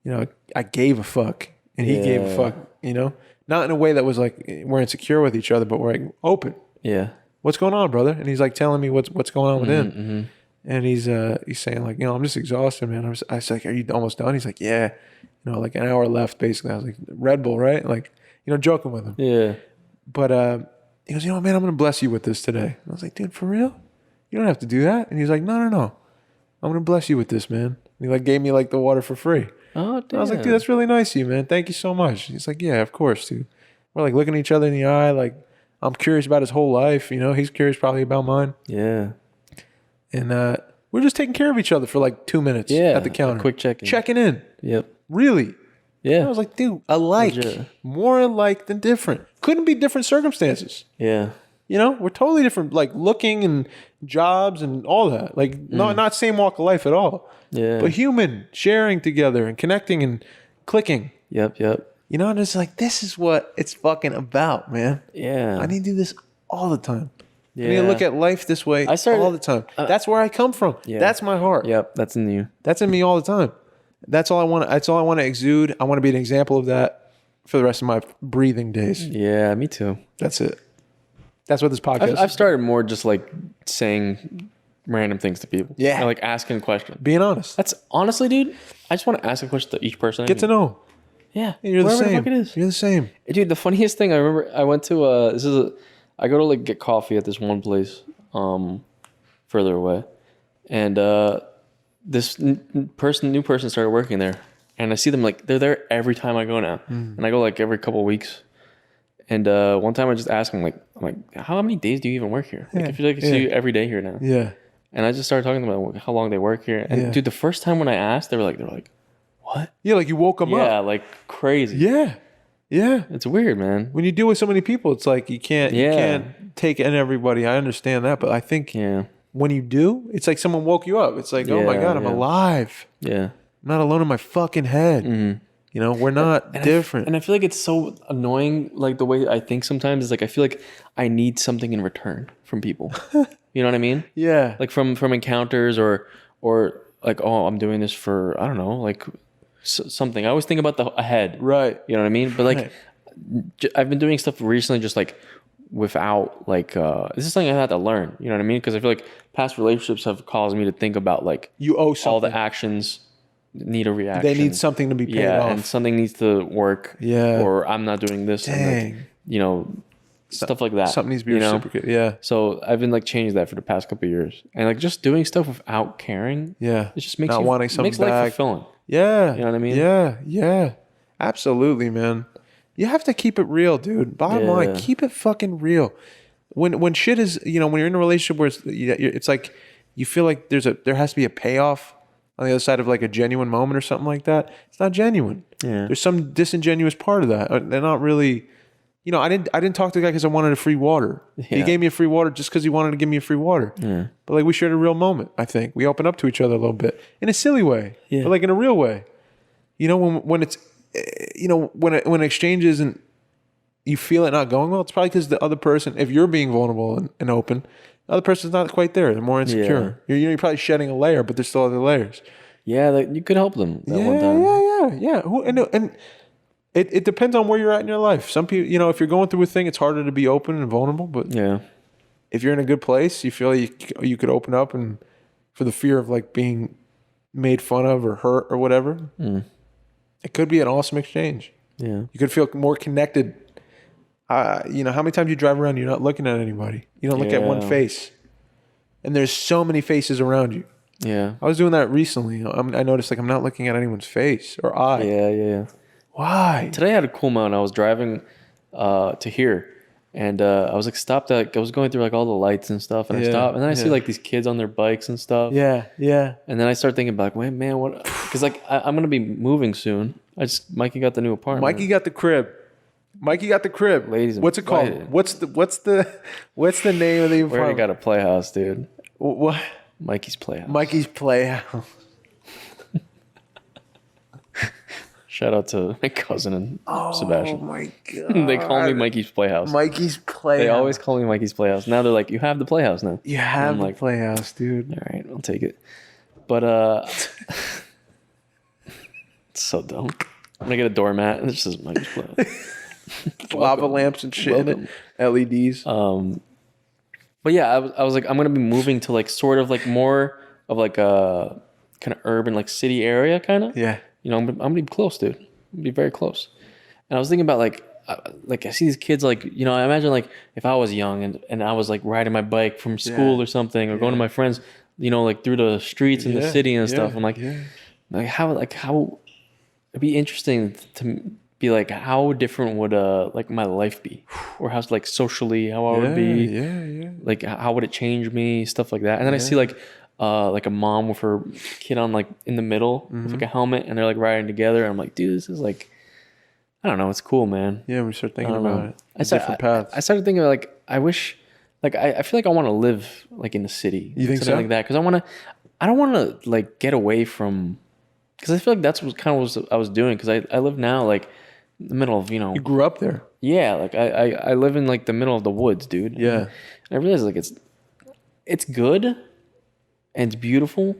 you know, I gave a fuck and he gave a fuck, you know? Not in a way that was like we're insecure with each other, but we're like open. Yeah. "What's going on, brother?" And he's like telling me what's going on with him. And he's saying like, "I'm just exhausted, man." I was like, "Are you almost done?" He's like, "Yeah." You know, like an hour left basically. I was like, "Red Bull, right?" Like, you know, joking with him. Yeah. But he goes, "Man, I'm going to bless you with this today." And I was like, "Dude, for real? You don't have to do that." And he's like, No. I'm going to bless you with this, man." And he like gave me like the water for free. Oh, damn. I was like, "Dude, that's really nice of you, man. Thank you so much." He's like, "Yeah, of course, dude." We're like looking at each other in the eye. Like, I'm curious about his whole life. You know, he's curious probably about mine. Yeah. And we're just taking care of each other for like 2 minutes at the counter. Quick check-in. Checking in. Yep. Really. Yeah. I was like, dude, alike. Legit. More alike than different. Couldn't be different circumstances. Yeah. You know, we're totally different, like looking and jobs and all that. Like not same walk of life at all. Yeah. But human, sharing together and connecting and clicking. Yep. You know, and it's like, this is what it's fucking about, man. Yeah. I need to do this all the time. Yeah. I need to look at life this way all the time. That's where I come from. Yeah. That's my heart. Yep. That's in you. That's in me all the time. That's all I want. That's all I want to exude. I want to be an example of that for the rest of my breathing days. Yeah, me too. That's it. That's what this podcast I've started more just like saying random things to people. Yeah. And like asking questions. being honest. That's honestly, dude, I just want to ask a question to each person. Get to know. Yeah. You're the wherever same. the fuck it is. You're the same. Dude, the funniest thing I remember, I went to I go to like get coffee at this one place further away, and this new person started working there, and I see them like they're there every time I go now, and I go like every couple of weeks. And one time I just asked him I'm like, how many days do you even work here? Like, I feel like I see you every day here now. Yeah. And I just started talking to them about how long they work here. And dude, the first time when I asked, they were like, what? Yeah, like you woke them up. Yeah, like crazy. Yeah. Yeah. It's weird, man. When you deal with so many people, it's like you can't take in everybody. I understand that, but I think when you do, it's like someone woke you up. It's like, oh my God, I'm alive. Yeah. I'm not alone in my fucking head. Mm-hmm. You know, we're not different. And I feel like it's so annoying, like the way I think sometimes is like I feel like I need something in return from people. You know what I mean? Yeah. Like from encounters or like, oh, I'm doing this for, I don't know, like something. I always think about the ahead. Right. You know what I mean? But like I've been doing stuff recently just like without like this is something I had to learn. You know what I mean? Because I feel like past relationships have caused me to think about like you owe something. All the actions need a reaction. They need something to be paid off. And something needs to work. Yeah. Or I'm not doing this. Dang. Like, you know, stuff like that. Something needs to be reciprocated. Yeah. So I've been like changing that for the past couple of years. And like just doing stuff without caring. Yeah. It just makes not wanting something makes life fulfilling. Yeah. You know what I mean? Yeah. Yeah. Absolutely, man. You have to keep it real, dude. Bottom line, keep it fucking real. when shit is, when you're in a relationship where it's like you feel like there has to be a payoff on the other side of like a genuine moment or something like that. It's not genuine. Yeah. There's some disingenuous part of that. They're not really. I didn't talk to the guy because I wanted a free water. Yeah. He gave me a free water just because he wanted to give me a free water. Yeah. But like we shared a real moment. I think we opened up to each other a little bit in a silly way, but like in a real way. When it's, when an exchange isn't, you feel it not going well. It's probably because the other person, if you're being vulnerable and open, the other person's not quite there. They're more insecure. Yeah. You're probably shedding a layer, but there's still other layers. Yeah, like you could help them that one time. Yeah. And it depends on where you're at in your life. Some people, if you're going through a thing, it's harder to be open and vulnerable. But if you're in a good place, you feel like you could open up, and for the fear of like being made fun of or hurt or whatever, it could be an awesome exchange. Yeah, you could feel more connected. How many times you drive around, you're not looking at anybody. You don't look at one face, and there's so many faces around you. Yeah, I was doing that recently. I noticed like I'm not looking at anyone's face or eye. Yeah. Why? Today I had a cool moment. I was driving to here, and I was like stopped at, I was going through like all the lights and stuff, and I stopped, and then I see like these kids on their bikes and stuff. Yeah. And then I start thinking about, wait, man, what? Because like I'm gonna be moving soon. Mikey got the new apartment. Mikey got the crib. Ladies, what's it called? What's the name of the apartment? We already got a playhouse, dude. What? Mikey's Playhouse. Mikey's Playhouse. Shout out to my cousin and Sebastian. Oh my God. They call me Mikey's Playhouse. Mikey's Playhouse. They always call me Mikey's Playhouse. Now they're like, you have the Playhouse now. You have the Playhouse, dude. All right, I'll take it. But it's so dumb. I'm gonna get a doormat and this is Mikey's Playhouse. Lava lamps and shit in it. LEDs. But yeah, I was like, I'm gonna be moving to like sort of like more of like a kind of urban like city area kind of. Yeah. I'm gonna be close, dude. I'm gonna be very close. And I was thinking about like I see these kids like, I imagine like if I was young and I was like riding my bike from school or something, or going to my friends, like through the streets in the city and stuff. I'm like how it'd be interesting to be like, how different would like my life be, or how like socially how I would be, like how would it change me, stuff like that. And then I see like a mom with her kid on like in the middle with like a helmet, and they're like riding together. And I'm like, dude, this is like, I don't know, it's cool, man. Yeah, we start thinking about it. Different paths. I started thinking like, I wish, like I feel like I want to live like in the city. You think something so? like that, because I don't want to like get away from, because I feel like that's what kind of what I was doing, because I live now like in the middle of, You grew up there. Yeah, like I live in like the middle of the woods, dude. Yeah. And I realize like it's good and it's beautiful,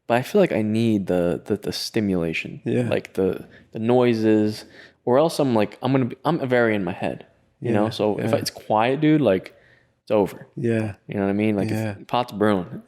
but I feel like I need the stimulation. Yeah. Like the noises, or else I'm very in my head. You know? So if it's quiet, dude, like it's over. Yeah. You know what I mean? Like if pot's brewing.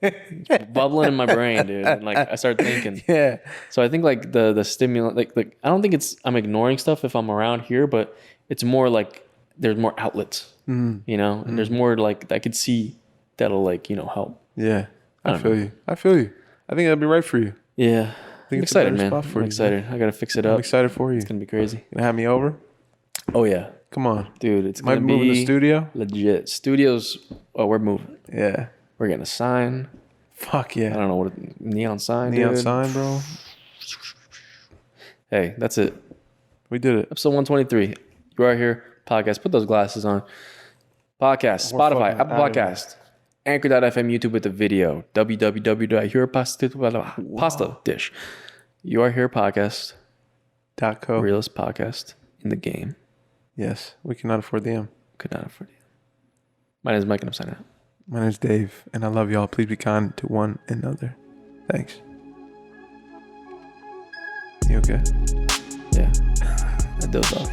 It's bubbling in my brain, dude. And like I start thinking. Yeah. So I think like the stimulant, like I don't think I'm ignoring stuff if I'm around here, but it's more like there's more outlets. And there's more like I could see that'll like help. Yeah. I feel you. I think that'd be right for you. Yeah. I'm excited, man. I'm excited. I gotta fix it up. I'm excited for you. It's gonna be crazy. Gonna have me over? Oh yeah. Come on, dude. It's gonna be moving the studio. Legit. Studios. Oh, we're moving. Yeah. We're getting a sign. Fuck yeah. I don't know what neon sign. Neon sign, bro. Hey, that's it. We did it. Episode 123. You are here. Podcast. Put those glasses on. Podcast. Spotify. Apple Podcast. Anchor.fm. YouTube with the video. www.yourpasta dish. You are here. Podcast. .co. Realest podcast in the game. Yes. We cannot afford the M. Could not afford the M. My name is Mike and I'm signing out. My name is Dave, and I love y'all. Please be kind to one another. Thanks. You okay? Yeah. I dozed off.